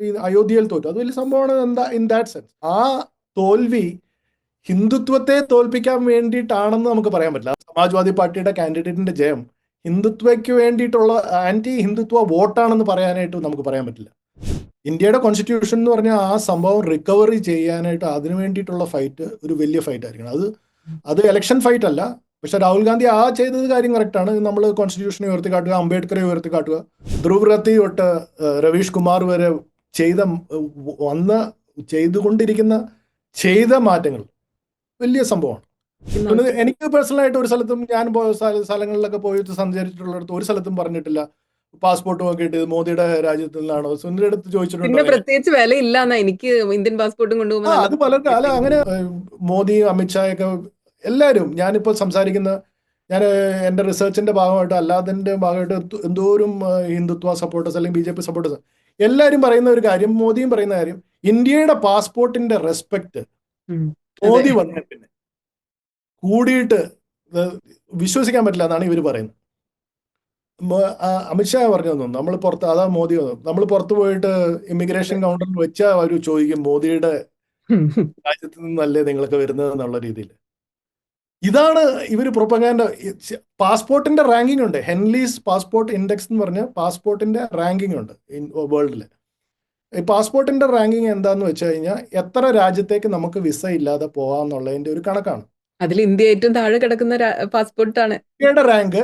ഈ അയോധ്യയിൽ തോറ്റു, അത് വലിയ സംഭവമാണ്. എന്താ ഇൻ ദാറ്റ് സെൻസ് ആ തോൽവി ഹിന്ദുത്വത്തെ തോൽപ്പിക്കാൻ വേണ്ടിയിട്ടാണെന്ന് നമുക്ക് പറയാൻ പറ്റില്ല. സമാജ്വാദി പാർട്ടിയുടെ കാൻഡിഡേറ്റിന്റെ ജയം ഹിന്ദുത്വയ്ക്ക് വേണ്ടിയിട്ടുള്ള ആന്റി ഹിന്ദുത്വ വോട്ടാണെന്ന് പറയാനായിട്ട് നമുക്ക് പറയാൻ പറ്റില്ല. ഇന്ത്യയുടെ കോൺസ്റ്റിറ്റ്യൂഷൻ എന്ന് പറഞ്ഞാൽ ആ സംഭവം റിക്കവറി ചെയ്യാനായിട്ട് അതിനു വേണ്ടിയിട്ടുള്ള ഫൈറ്റ് ഒരു വലിയ ഫൈറ്റ് ആയിരിക്കണം. അത് ഇലക്ഷൻ ഫൈറ്റ് അല്ല. പക്ഷെ രാഹുൽ ഗാന്ധി ചെയ്തത് കാര്യം കറക്റ്റാണ്. നമ്മൾ കോൺസ്റ്റിറ്റ്യൂഷനെ ഉയർത്തി കാട്ടുക, അംബേദ്കറെ ഉയർത്തി കാട്ടുക, ധ്രുവ് റത്തി തൊട്ട് രവീഷ് കുമാർ വരെ ചെയ്ത മാറ്റങ്ങൾ വലിയ സംഭവമാണ്. എനിക്ക് പേഴ്സണലായിട്ട് ഒരു സ്ഥലത്തും ഞാൻ സ്ഥലങ്ങളിലൊക്കെ പോയിട്ട് സഞ്ചരിച്ചിട്ടുള്ളിടത്ത് ഒരു സ്ഥലത്തും പറഞ്ഞിട്ടില്ല പാസ്പോർട്ട് നോക്കിയിട്ട് മോദിയുടെ രാജ്യത്തിൽ നിന്നാണോ. സുനിയുടെ അടുത്ത് ചോദിച്ചിട്ടുണ്ടോ? പ്രത്യേകിച്ച് വിലയില്ല എനിക്ക് ഇന്ത്യൻ പാസ്പോർട്ടും കൊണ്ടുപോകുമ്പോൾ. അത് പലർക്കും അല്ല അങ്ങനെ. മോദി, അമിത്ഷായൊക്കെ എല്ലാവരും ഞാനിപ്പോൾ സംസാരിക്കുന്ന എൻ്റെ റിസർച്ചിന്റെ ഭാഗമായിട്ട് അല്ലാതിൻ്റെ ഭാഗമായിട്ട് എന്തോരം ഹിന്ദുത്വ സപ്പോർട്ടേഴ്സ് അല്ലെങ്കിൽ BJP സപ്പോർട്ടേഴ്സ് എല്ലാവരും പറയുന്ന ഒരു കാര്യം, മോദിയും പറയുന്ന കാര്യം, ഇന്ത്യയുടെ പാസ്പോർട്ടിന്റെ റെസ്പെക്ട് മോദി വന്ന പിന്നെ കൂടിയിട്ട് വിശ്വസിക്കാൻ പറ്റില്ല എന്നാണ് ഇവർ പറയുന്നത്. അമിത്ഷാ പറഞ്ഞു തന്നു നമ്മൾ പുറത്ത്, അതാ മോദി വന്നു, നമ്മൾ പുറത്ത് പോയിട്ട് ഇമിഗ്രേഷൻ കൗണ്ടറിൽ വെച്ചാൽ അവർ ചോദിക്കും മോദിയുടെ രാജ്യത്ത് നിന്നല്ലേ നിങ്ങളൊക്കെ വരുന്നത് എന്നുള്ള രീതിയിൽ. ഇതാണ് ഇവർ പ്രൊപ്പഗാൻഡ. പാസ്പോർട്ടിന്റെ റാങ്കിങ് ഉണ്ട്, ഹെൻലീസ് പാസ്പോർട്ട് ഇൻഡെക്സ് എന്ന് പറഞ്ഞ പാസ്പോർട്ടിന്റെ റാങ്കിങ് ഉണ്ട് വേൾഡിൽ. ഈ പാസ്പോർട്ടിന്റെ റാങ്കിങ് എന്താന്ന് വെച്ച് കഴിഞ്ഞാൽ എത്ര രാജ്യത്തേക്ക് നമുക്ക് വിസ ഇല്ലാതെ പോകാന്നുള്ളതിന്റെ ഒരു കണക്കാണ്. അതിൽ ഇന്ത്യ ഏറ്റവും താഴെ കിടക്കുന്ന പാസ്പോർട്ടാണ്. ഇന്ത്യയുടെ റാങ്ക്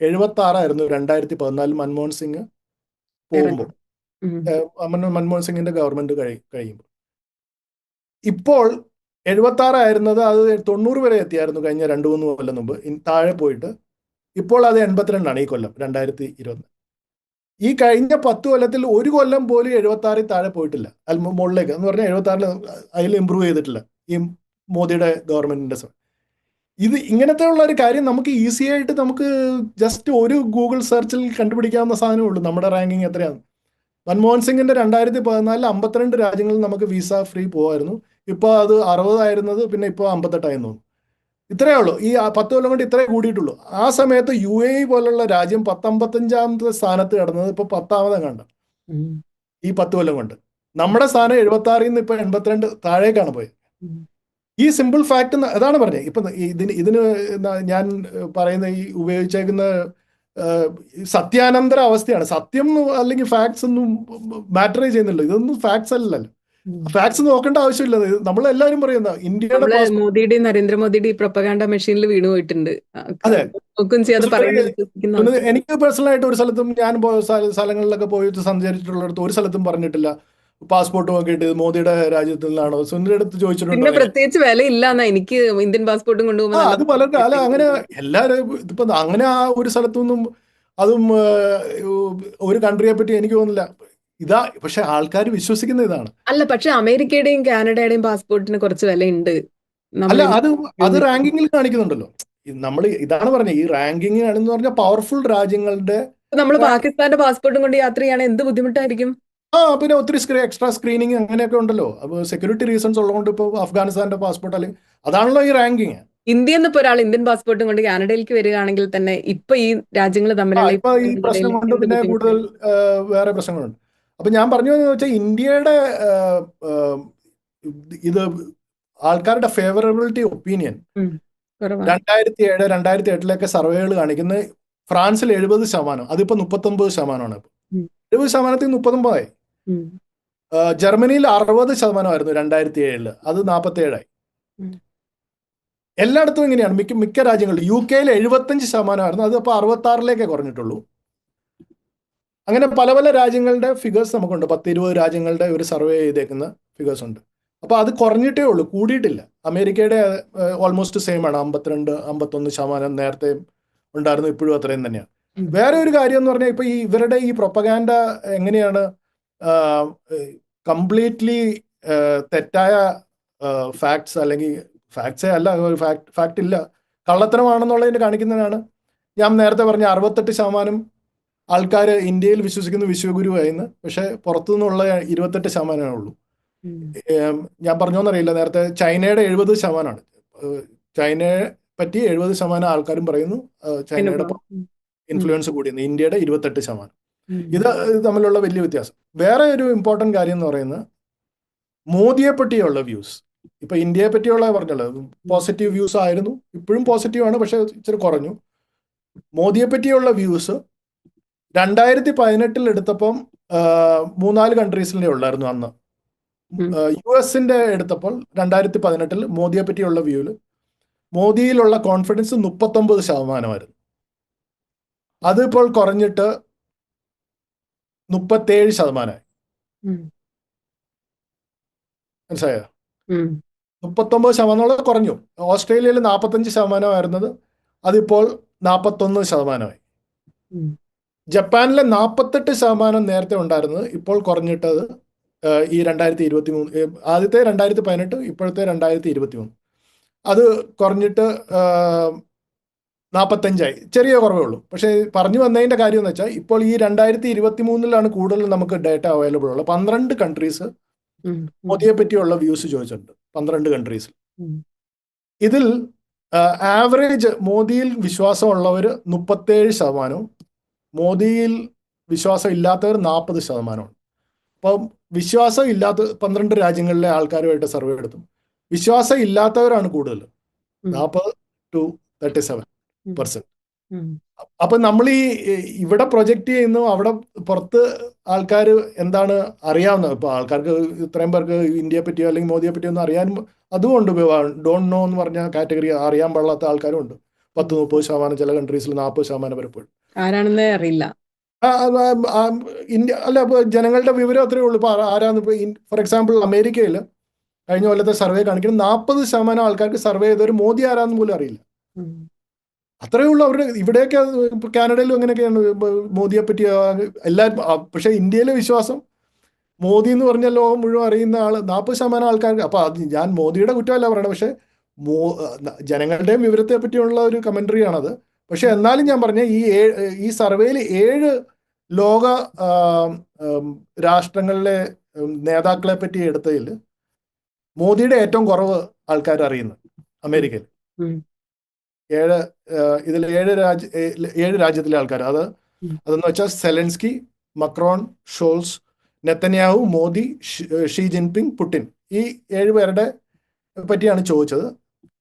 76 2014 മൻമോഹൻ സിംഗ് പോകുമ്പോൾ, മൻമോഹൻ സിംഗിന്റെ ഗവൺമെന്റ് കഴിയുമ്പോൾ. ഇപ്പോൾ 76 അത് 90 വരെ എത്തിയായിരുന്നു കഴിഞ്ഞ 2-3 കൊല്ലം മുമ്പ്, താഴെ പോയിട്ട് ഇപ്പോൾ അത് 82 ഈ കൊല്ലം 2020. ഈ കഴിഞ്ഞ 10 കൊല്ലത്തിൽ ഒരു കൊല്ലം പോലും 76 താഴെ പോയിട്ടില്ല. മുകളിലേക്ക് എന്ന് പറഞ്ഞാൽ 76 അതിൽ ഇമ്പ്രൂവ് ചെയ്തിട്ടില്ല ഈ മോദിയുടെ ഗവൺമെന്റിന്റെ സമയം. ഇങ്ങനത്തെ ഉള്ള ഒരു കാര്യം നമുക്ക് ഈസി ആയിട്ട് നമുക്ക് ജസ്റ്റ് ഒരു ഗൂഗിൾ സെർച്ചിൽ കണ്ടുപിടിക്കാവുന്ന സാധനമേ ഉള്ളൂ നമ്മുടെ റാങ്കിങ് എത്രയാണ്. മൻമോഹൻ സിംഗിന്റെ 2014 52 രാജ്യങ്ങളിൽ നമുക്ക് വിസ ഫ്രീ പോകായിരുന്നു. ഇപ്പോൾ അത് 60 ആയിരുന്നത് പിന്നെ ഇപ്പോൾ 58 ആയിരുന്നു. ഇത്രയേ ഉള്ളൂ. ഈ 10 കൊല്ലം കൊണ്ട് ഇത്രേ കൂടിയിട്ടുള്ളൂ. ആ സമയത്ത് UAE പോലുള്ള രാജ്യം 55ാമത്തെ സ്ഥാനത്ത് കിടന്നത് ഇപ്പോൾ 10ാമത് കണ്ട ഈ 10 കൊല്ലം കൊണ്ട്. നമ്മുടെ സ്ഥാനം 76 നിന്ന് ഇപ്പൊ 82 താഴേക്കാണ് പോയത്. ഈ സിമ്പിൾ ഫാക്ട് അതാണ് പറഞ്ഞത്. ഇപ്പൊ ഇതിന് ഞാൻ പറയുന്ന ഈ ഉപയോഗിച്ചേക്കുന്ന സത്യാനന്തര അവസ്ഥയാണ്. സത്യം അല്ലെങ്കിൽ ഫാക്ട്സ് ഒന്നും മാറ്ററേ ചെയ്യുന്നില്ല. ഇതൊന്നും ഫാക്ട്സ് അല്ലല്ലോ. ഫാക്ട്സ് നോക്കേണ്ട ആവശ്യമില്ല. നമ്മളെല്ലാവരും പറയുന്ന ഇന്ത്യയുടെ മോദിയുടെയും നരേന്ദ്രമോദിയുടെയും പ്രൊപ്പഗാൻഡ മെഷീനിൽ വീണു പോയിട്ടുണ്ട്. അതെ, പറയുന്നത് എനിക്ക് പേഴ്സണലായിട്ട് ഒരു സ്ഥലത്തും ഞാൻ സ്ഥലങ്ങളിലൊക്കെ പോയിട്ട് സഞ്ചരിച്ചിട്ടുള്ളിടത്ത് ഒരു സ്ഥലത്തും പറഞ്ഞിട്ടില്ല പാസ്പോർട്ട് നോക്കിയിട്ട് മോദിയുടെ രാജ്യത്തിൽ നിന്നാണോ. സുനിയുടെ അടുത്ത് ചോദിച്ചിട്ടുണ്ടോ? പ്രത്യേകിച്ച് വിലയില്ല എനിക്ക് ഇന്ത്യൻ പാസ്പോർട്ടും കൊണ്ടുപോകുമ്പോൾ. അത് പലർക്കും അല്ല അങ്ങനെ എല്ലാവരും ഇപ്പൊ അങ്ങനെ ആ ഒരു സ്ഥലത്തൊന്നും അതും ഒരു കൺട്രിയെ പറ്റി എനിക്ക് തോന്നുന്നില്ല. പക്ഷെ ആൾക്കാർ വിശ്വസിക്കുന്ന ഇതാണ്. അല്ല, പക്ഷെ അമേരിക്കയുടെയും കാനഡയുടെയും പാസ്പോർട്ടിന് കുറച്ച് വിലയുണ്ട്. അല്ല, അത് റാങ്കിങ്ങിൽ കാണിക്കുന്നുണ്ടല്ലോ. നമ്മൾ ഇതാണ് പറഞ്ഞത്, ഈ റാങ്കിങ് ആണെന്ന് പറഞ്ഞാൽ പവർഫുൾ രാജ്യങ്ങളുടെ. നമ്മൾ പാകിസ്ഥാന്റെ പാസ്പോർട്ടും കൊണ്ട് യാത്ര ചെയ്യണേ എന്ത് ബുദ്ധിമുട്ടായിരിക്കും. പിന്നെ ഒത്തിരി എക്സ്ട്രാ സ്ക്രീനിങ് അങ്ങനെയൊക്കെ ഉണ്ടല്ലോ. അപ്പോൾ സെക്യൂരിറ്റി റീസൺസ് ഉള്ളതുകൊണ്ട് ഇപ്പോൾ അഫ്ഗാനിസ്ഥാന്റെ പാസ്പോർട്ട് അല്ലെങ്കിൽ അതാണല്ലോ ഈ റാങ്കിങ്. ഇന്ത്യയിൽ ഇപ്പോൾ ഒരാൾ ഇന്ത്യൻ പാസ്പോർട്ടും കൊണ്ട് കാനഡയിലേക്ക് വരികയാണെങ്കിൽ തന്നെ ഇപ്പൊ ഈ രാജ്യങ്ങൾ തമ്മിലുള്ള ഈ പ്രശ്നം കൊണ്ട് പിന്നെ കൂടുതൽ വേറെ പ്രശ്നങ്ങളുണ്ട്. അപ്പൊ ഞാൻ പറഞ്ഞു വെച്ചാൽ ഇന്ത്യയുടെ ഇത് ആൾക്കാരുടെ ഫേവറബിലിറ്റി ഒപ്പീനിയൻ 2007 2008 സർവേകൾ കാണിക്കുന്നത് ഫ്രാൻസിൽ 70%, അതിപ്പോ 39%. 70%ത്തിൽ 39%. ജർമ്മനിയിൽ 60%, 2007 അത് 47%. എല്ലായിടത്തും ഇങ്ങനെയാണ്. മിക്ക രാജ്യങ്ങളിലും. UK-യിൽ 75%, അത് ഇപ്പോൾ 66% കുറഞ്ഞിട്ടുള്ളൂ. അങ്ങനെ പല പല രാജ്യങ്ങളുടെ ഫിഗേഴ്സ് നമുക്കുണ്ട്. 10-20 രാജ്യങ്ങളുടെ ഒരു സർവേ ചെയ്തേക്കുന്ന ഫിഗേഴ്സ് ഉണ്ട്. അപ്പോൾ അത് കുറഞ്ഞിട്ടേ ഉള്ളൂ, കൂടിയിട്ടില്ല. അമേരിക്കയുടെ ഓൾമോസ്റ്റ് സെയിം ആണ്, 52-51% നേരത്തെ ഉണ്ടായിരുന്നു, ഇപ്പോഴും അത്രയും തന്നെയാണ്. വേറെ ഒരു കാര്യം എന്ന് പറഞ്ഞാൽ ഇപ്പൊ ഇവരുടെ ഈ പ്രൊപ്പഗാൻഡ എങ്ങനെയാണ് കംപ്ലീറ്റ്ലി തെറ്റായ ഫാക്ട്സ് അല്ലെങ്കിൽ ഫാക്ട്സേ അല്ല, ഫാക്ട് ഇല്ല, കള്ളത്തരമാണെന്നുള്ളതിന് കാണിക്കുന്നതിനാണ്. ഞാൻ നേരത്തെ പറഞ്ഞ 68% ആൾക്കാർ ഇന്ത്യയിൽ വിശ്വസിക്കുന്ന വിശ്വഗുരുവായിരുന്നു. പക്ഷെ പുറത്തുനിന്നുള്ള 28% ഉള്ളൂ. ഞാൻ പറഞ്ഞോന്നറിയില്ല, നേരത്തെ ചൈനയുടെ 70%. ചൈനയെ പറ്റി 70% ആൾക്കാരും പറയുന്നു ചൈനയുടെ ഇൻഫ്ലുവൻസ് കൂടിയെന്ന്. ഇന്ത്യയുടെ 28%. ഇത് തമ്മിലുള്ള വലിയ വ്യത്യാസം. വേറെ ഒരു ഇമ്പോർട്ടൻറ്റ് കാര്യം എന്ന് പറയുന്നത് മോദിയെ പറ്റിയുള്ള വ്യൂസ്. ഇപ്പൊ ഇന്ത്യയെ പറ്റിയുള്ള പറഞ്ഞല്ലോ, പോസിറ്റീവ് വ്യൂസ് ആയിരുന്നു, ഇപ്പോഴും പോസിറ്റീവാണ്, പക്ഷെ ഇച്ചിരി കുറഞ്ഞു. മോദിയെ പറ്റിയുള്ള വ്യൂസ് 2018 എടുത്തപ്പം 3-4 കൺട്രീസിലേ ഉള്ളായിരുന്നു അന്ന്. US എടുത്തപ്പോൾ 2018 മോദിയെ പറ്റിയുള്ള വ്യൂവിൽ മോദിയിലുള്ള കോൺഫിഡൻസ് 39%. അതിപ്പോൾ കുറഞ്ഞിട്ട് 37%. മനസ്സിലായോ? 39% കുറഞ്ഞു. ഓസ്ട്രേലിയയിൽ 45% അതിപ്പോൾ 41%. ജപ്പാനിലെ 48% നേരത്തെ ഉണ്ടായിരുന്നത് ഇപ്പോൾ കുറഞ്ഞിട്ടത് ഈ 2023, ആദ്യത്തെ 2018, ഇപ്പോഴത്തെ 2023 അത് കുറഞ്ഞിട്ട് 45. ചെറിയ കുറവേ ഉള്ളൂ. പക്ഷേ പറഞ്ഞു വന്നതിൻ്റെ കാര്യം എന്ന് വെച്ചാൽ ഇപ്പോൾ ഈ 2023 കൂടുതൽ നമുക്ക് ഡേറ്റ അവൈലബിൾ ഉള്ളത്. 12 കൺട്രീസ് മോദിയെ പറ്റിയുള്ള വ്യൂസ് ചോദിച്ചിട്ടുണ്ട്. 12 കൺട്രീസിൽ. ഇതിൽ ആവറേജ് മോദിയിൽ വിശ്വാസമുള്ളവർ 37%, മോദിയിൽ വിശ്വാസം ഇല്ലാത്തവർ 40%. അപ്പം വിശ്വാസം ഇല്ലാത്ത 12 രാജ്യങ്ങളിലെ ആൾക്കാരുമായിട്ട് സർവേ എടുത്തു. വിശ്വാസം ഇല്ലാത്തവരാണ് കൂടുതൽ, 40-37%. അപ്പൊ നമ്മൾ ഇവിടെ പ്രൊജക്റ്റ് ചെയ്യുന്നു, അവിടെ പുറത്ത് ആൾക്കാർ എന്താണ് അറിയാവുന്നത്. ഇപ്പൊ ആൾക്കാർക്ക് ഇത്രയും പേർക്ക് ഇന്ത്യയെ പറ്റിയോ അല്ലെങ്കിൽ മോദിയെ പറ്റിയോ ഒന്നും അറിയാനും, അതുകൊണ്ട് ഡോണ്ട് നോ എന്ന് പറഞ്ഞ കാറ്റഗറി അറിയാൻ പാടില്ലാത്ത ആൾക്കാരും ഉണ്ട്. 10-30%, ചില കൺട്രീസിൽ 40% വരെ പോയി. ആരാണെന്നേ അറിയില്ല. ഇന്ത്യ അല്ല, ഇപ്പൊ ജനങ്ങളുടെ വിവരം അത്രയേ ഉള്ളൂ. ഇപ്പൊ ആരാന്ന് ഇപ്പൊ ഫോർ എക്സാമ്പിൾ അമേരിക്കയിൽ കഴിഞ്ഞ കൊല്ലത്തെ സർവേ കാണിക്കുന്നത് 40% ആൾക്കാർക്ക് സർവേ ചെയ്തവർ മോദി ആരാന്ന് പോലും അറിയില്ല. അത്രയേ ഉള്ളൂ. അവരുടെ ഇവിടെയൊക്കെ കാനഡയിലും അങ്ങനെയൊക്കെയാണ് മോദിയെ പറ്റി എല്ലാവരും. പക്ഷെ ഇന്ത്യയിലെ വിശ്വാസം മോദി എന്ന് പറഞ്ഞാൽ ലോകം മുഴുവൻ അറിയുന്ന 40% ആൾക്കാർക്ക്. അപ്പൊ അത് ഞാൻ മോദിയുടെ കുറ്റമല്ല പറയണത്, പക്ഷെ ജനങ്ങളുടെയും വിവരത്തെ പറ്റിയുള്ള ഒരു കമന്ററിയാണത്. പക്ഷെ എന്നാലും ഞാൻ പറഞ്ഞ ഈ സർവേയിൽ 7 ലോക രാഷ്ട്രങ്ങളിലെ നേതാക്കളെ പറ്റി എടുത്തതിൽ മോദിയുടെ ഏറ്റവും കുറവ് ആൾക്കാർ അറിയുന്നത് അമേരിക്കയിൽ. 7 രാജ്യത്തിലെ ആൾക്കാർ. അതെന്ന് വെച്ചാൽ Zelensky, Macron, shawls, Netanyahu, Modi, Xi Jinping, Putin. ഈ 7 പേരുടെ പറ്റിയാണ് ചോദിച്ചത്.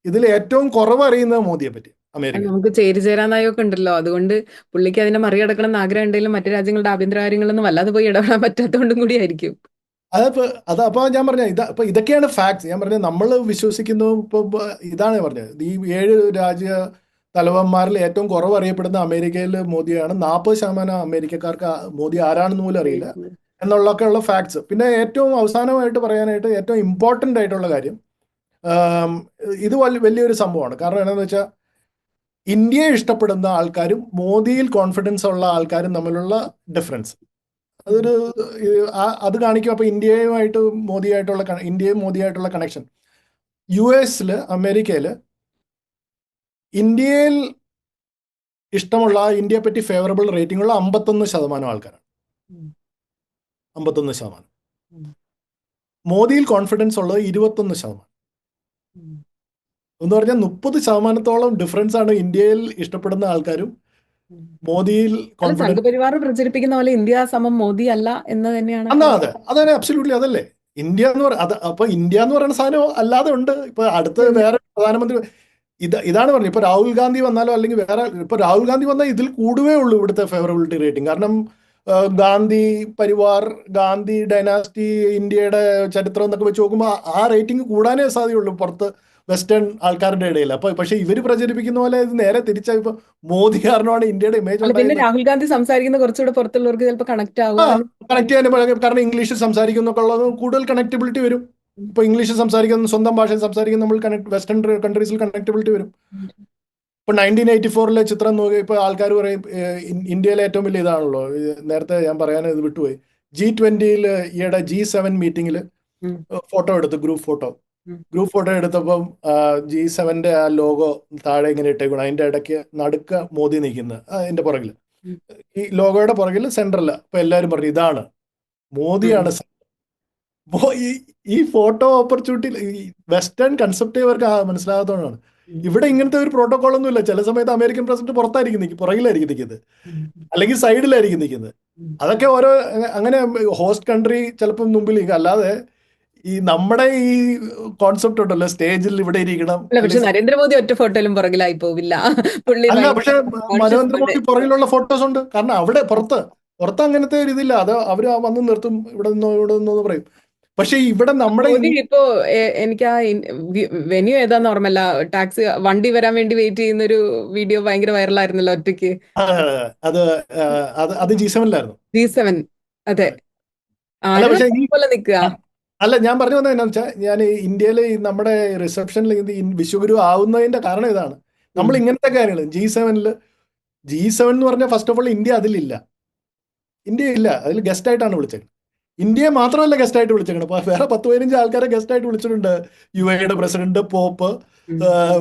ഇതിൽ ഏറ്റവും കുറവ് അറിയുന്നത് മോദിയെ പറ്റി അമേരിക്ക. നമുക്ക് ചേരിചേരാ നയമൊക്കെ ഉണ്ടല്ലോ, അതുകൊണ്ട് പുള്ളിക്ക് അതിനെ മറികടക്കണം എന്ന് ആഗ്രഹം ഉണ്ടെങ്കിലും മറ്റു രാജ്യങ്ങളുടെ ആഭ്യന്തര കാര്യങ്ങളൊന്നും വല്ലാതെ പോയി ഇടപെടാൻ പറ്റാത്തതുകൊണ്ടും കൂടി ആയിരിക്കും. അപ്പോൾ ഞാൻ പറഞ്ഞ ഇപ്പൊ ഇതൊക്കെയാണ് ഫാക്ട്സ്. ഞാൻ പറഞ്ഞത് നമ്മൾ വിശ്വസിക്കുന്നു. ഇപ്പൊ ഇതാണ് പറഞ്ഞത്, ഈ 7 രാജ്യ തലവന്മാരിൽ ഏറ്റവും കുറവ് അറിയപ്പെടുന്ന അമേരിക്കയിൽ മോദിയാണ്. 40% അമേരിക്കക്കാർക്ക് മോദി ആരാണെന്ന് പോലും അറിയില്ല എന്നുള്ളൊക്കെയുള്ള ഫാക്ട്സ്. പിന്നെ ഏറ്റവും അവസാനമായിട്ട് പറയാനായിട്ട് ഏറ്റവും ഇമ്പോർട്ടൻ്റ് ആയിട്ടുള്ള കാര്യം, ഇത് വലിയൊരു സംഭവമാണ്. കാരണം എന്താണെന്ന് വെച്ചാൽ ഇന്ത്യയെ ഇഷ്ടപ്പെടുന്ന ആൾക്കാരും മോദിയിൽ കോൺഫിഡൻസ് ഉള്ള ആൾക്കാരും തമ്മിലുള്ള ഡിഫറൻസ് അത് കാണിക്കും. അപ്പോൾ ഇന്ത്യയും മോദിയായിട്ടുള്ള കണക്ഷൻ. US, അമേരിക്കയിൽ ഇന്ത്യയിൽ ഇഷ്ടമുള്ള, ഇന്ത്യയെ പറ്റി ഫേവറബിൾ റേറ്റിംഗ് ഉള്ള 51% ആൾക്കാരാണ്. 51%. മോദിയിൽ കോൺഫിഡൻസ് ഉള്ളത് 21%. എന്ന് പറഞ്ഞാൽ 30% ഡിഫറൻസ് ആണ് ഇന്ത്യയിൽ ഇഷ്ടപ്പെടുന്ന ആൾക്കാരും മോദിയിൽ സംഘപരിവാർ പ്രചരിപ്പിക്കുന്ന പോലെ ഇന്ത്യ സമം മോദി അല്ല എന്ന് തന്നെയാണ്. അതെ അബ്സല്യൂട്ട്ലി അതല്ലേ ഇന്ത്യ എന്ന് പറയുന്നത്. അപ്പൊ ഇന്ത്യ എന്ന് പറയുന്ന സാധനം അല്ലാതെ ഉണ്ട്. ഇപ്പൊ അടുത്ത് വേറെ പ്രധാനമന്ത്രി ഇതാണ് പറഞ്ഞത്. ഇപ്പൊ രാഹുൽ ഗാന്ധി വന്നാലോ അല്ലെങ്കിൽ വേറെ, ഇപ്പൊ രാഹുൽ ഗാന്ധി വന്നാൽ ഇതിൽ കൂടുവേ ഉള്ളൂ ഇവിടുത്തെ ഫേവറബിലിറ്റി റേറ്റിംഗ്. കാരണം ഗാന്ധി പരിവാർ, ഗാന്ധി ഡൈനാസ്റ്റി, ഇന്ത്യയുടെ ചരിത്രം എന്നൊക്കെ വെച്ച് നോക്കുമ്പോൾ ആ റേറ്റിംഗ് കൂടാനേ സാധ്യതയുള്ളൂ പുറത്ത് വെസ്റ്റേൺ ആൾക്കാരുടെ ഇടയിൽ. അപ്പൊ പക്ഷെ ഇവര് പ്രചരിപ്പിക്കുന്ന പോലെ ഇത് നേരെ തിരിച്ചായി. ഇപ്പൊ മോദി കാരണമാണ് ഇന്ത്യയുടെ ഇമേജ്. പിന്നെ രാഹുൽ ഗാന്ധി സംസാരിക്കുന്ന കുറച്ചുകൂടെ പുറത്തുള്ളവർക്ക് ചിലപ്പോൾ കണക്ട് ചെയ്യാൻ, കാരണം ഇംഗ്ലീഷിൽ സംസാരിക്കുന്നൊക്കെ ഉള്ളത് കൂടുതൽ കണക്റ്റബിലിറ്റി വരും. ഇപ്പൊ ഇംഗ്ലീഷിൽ സംസാരിക്കുന്ന, സ്വന്തം ഭാഷയിൽ സംസാരിക്കുന്ന നമ്മൾ വെസ്റ്റേൺ കൺട്രീസിൽ കണക്റ്റബിലിറ്റി വരും. ഇപ്പൊ 1984 ചിത്രം നോക്കി ഇപ്പൊ ആൾക്കാർ പറയും ഇന്ത്യയിലെ ഏറ്റവും വലിയ ഇതാണല്ലോ. നേരത്തെ ഞാൻ പറയാൻ ഇത് വിട്ടുപോയി. G20 ഈയിടെ G7 മീറ്റിംഗിൽ ഫോട്ടോ എടുത്തു, ഗ്രൂപ്പ് ഫോട്ടോ എടുത്തപ്പം G7 ആ ലോഗോ താഴെ ഇങ്ങനെ ഇട്ടേക്കണം. അതിന്റെ ഇടയ്ക്ക് നടുക്ക മോദി നിൽക്കുന്നത്, അതിന്റെ പുറകിൽ ഈ ലോഗോയുടെ പുറകിൽ സെൻട്രല്. അപ്പൊ എല്ലാവരും പറഞ്ഞു ഇതാണ് മോദിയാണ്. ഈ ഫോട്ടോ ഓപ്പർച്യൂണിറ്റി വെസ്റ്റേൺ കൺസെപ്റ്റ് ഇവർക്ക് മനസ്സിലാകാത്തതുകൊണ്ടാണ്. ഇവിടെ ഇങ്ങനത്തെ ഒരു പ്രോട്ടോകോൾ ഒന്നും ഇല്ല. ചില സമയത്ത് അമേരിക്കൻ പ്രസിഡന്റ് പുറത്തായിരിക്കും പുറകിലായിരിക്കും നിൽക്കുന്നത്, അല്ലെങ്കിൽ സൈഡിലായിരിക്കും നിൽക്കുന്നത്. അതൊക്കെ ഓരോ അങ്ങനെ ഹോസ്റ്റ് കൺട്രി ചിലപ്പം മുമ്പിൽ നിൽക്കും. അല്ലാതെ ഈ നമ്മുടെ ഈ കോൺസെപ്റ്റ് ഉണ്ടല്ലോ, സ്റ്റേജിൽ ഇവിടെ ഇരിക്കണം അല്ല, പക്ഷെ അല്ലെങ്കിൽ നരേന്ദ്രമോദി ഒറ്റ ഫോട്ടോയിലും പുറകിലായി പോവില്ല. പുള്ളി അല്ല, പക്ഷെ ഭയങ്കര കോൺഷ്യസ് ആണ്. നരേന്ദ്രമോദി പുറകിലുള്ള ഫോട്ടോസ് ഉണ്ട്. കാരണം അവിടെ പുറത്ത് പുറത്ത് അങ്ങനത്തെ ഒരു ഇതില്ല. അത് അവർ വന്ന് നിർത്തും, ഇവിടെ നിന്നോ എന്ന് പറയും. പക്ഷെ ഇവിടെ നമ്മുടെ മോദി ഇപ്പോ എനിക്ക് ആ വെന്യൂ ഏതാന്ന് ഓർമ്മല്ല, ടാക്സി വണ്ടി വരാൻ വേണ്ടി വെയിറ്റ് ചെയ്യുന്ന ഒരു വീഡിയോ ഭയങ്കര വൈറലായിരുന്നല്ലോ ഒറ്റയ്ക്ക്. ആ, അത് ആ, അത് G7-ലായിരുന്നു. G7. അതെ. അല്ല ആരും പക്ഷെ പോലെ നിൽക്കുക. അല്ല, ഞാൻ പറഞ്ഞു വന്നത് എന്താണെന്ന് വെച്ചാൽ, ഞാൻ ഇന്ത്യയിൽ നമ്മുടെ റിസപ്ഷനിൽ വിശ്വഗുരു ആവുന്നതിന്റെ കാരണം ഇതാണ്. നമ്മൾ ഇങ്ങനത്തെ കാര്യങ്ങൾ G7 എന്ന് പറഞ്ഞാൽ ഫസ്റ്റ് ഓഫ് ഓൾ ഇന്ത്യ ഇല്ല, അതിൽ ഗസ്റ്റ് ആയിട്ടാണ് വിളിച്ചത്. ഇന്ത്യയെ മാത്രമല്ല ഗസ്റ്റ് ആയിട്ട് വിളിച്ചേക്കണം, വേറെ 10-15 ആൾക്കാരെ ഗസ്റ്റ് ആയിട്ട് വിളിച്ചിട്ടുണ്ട്. UAE president, pope,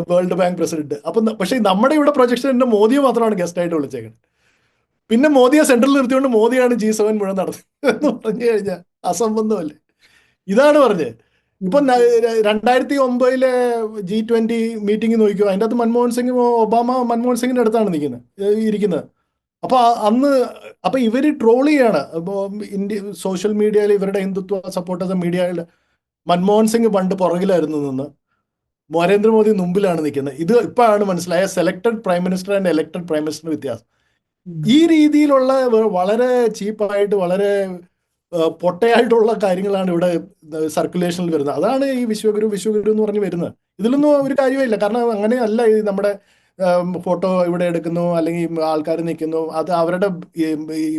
world bank president. അപ്പം പക്ഷേ നമ്മുടെ ഇവിടെ പ്രൊജക്ഷൻ്റെ മോദിയെ മാത്രമാണ് ഗസ്റ്റ് ആയിട്ട് വിളിച്ചേക്കുന്നത്. പിന്നെ മോദിയെ സെൻട്രലിൽ നിർത്തിക്കൊണ്ട് മോദിയാണ് G7 മുഴുവൻ നടത്തുന്നത് എന്ന് പറഞ്ഞു കഴിഞ്ഞാൽ അസംബന്ധമല്ലേ. ഇതാണ് പറഞ്ഞത്. ഇപ്പൊ 2009 G20 മീറ്റിംഗ് നോക്കിയോ, അതിൻ്റെ അകത്ത് ഒബാമ മൻമോഹൻ സിംഗിന്റെ അടുത്താണ് ഇരിക്കുന്നത്. അപ്പൊ അപ്പൊ ഇവര് ട്രോൾ ചെയ്യാണ്. ഇപ്പൊ സോഷ്യൽ മീഡിയയിൽ ഇവരുടെ ഹിന്ദുത്വ സപ്പോർട്ടേഴ്സ് മീഡിയയിൽ മൻമോഹൻ സിംഗ് പണ്ട് പുറകിലായിരുന്നു നിന്ന്, നരേന്ദ്രമോദി മുമ്പിലാണ് നിൽക്കുന്നത്. ഇത് ഇപ്പോഴാണ് മനസ്സിലായ selected prime minister and elected prime minister വ്യത്യാസം. ഈ രീതിയിലുള്ള വളരെ ചീപ്പായിട്ട് വളരെ പൊട്ടയായിട്ടുള്ള കാര്യങ്ങളാണ് ഇവിടെ സർക്കുലേഷനിൽ വരുന്നത്. അതാണ് ഈ വിശ്വഗുരു എന്ന് പറഞ്ഞ് വരുന്നത്. ഇതിലൊന്നും ഒരു കാര്യമില്ല. കാരണം അങ്ങനെയല്ല ഈ നമ്മുടെ ഫോട്ടോ ഇവിടെ എടുക്കുന്നു അല്ലെങ്കിൽ ആൾക്കാർ നിൽക്കുന്നു, അത് അവരുടെ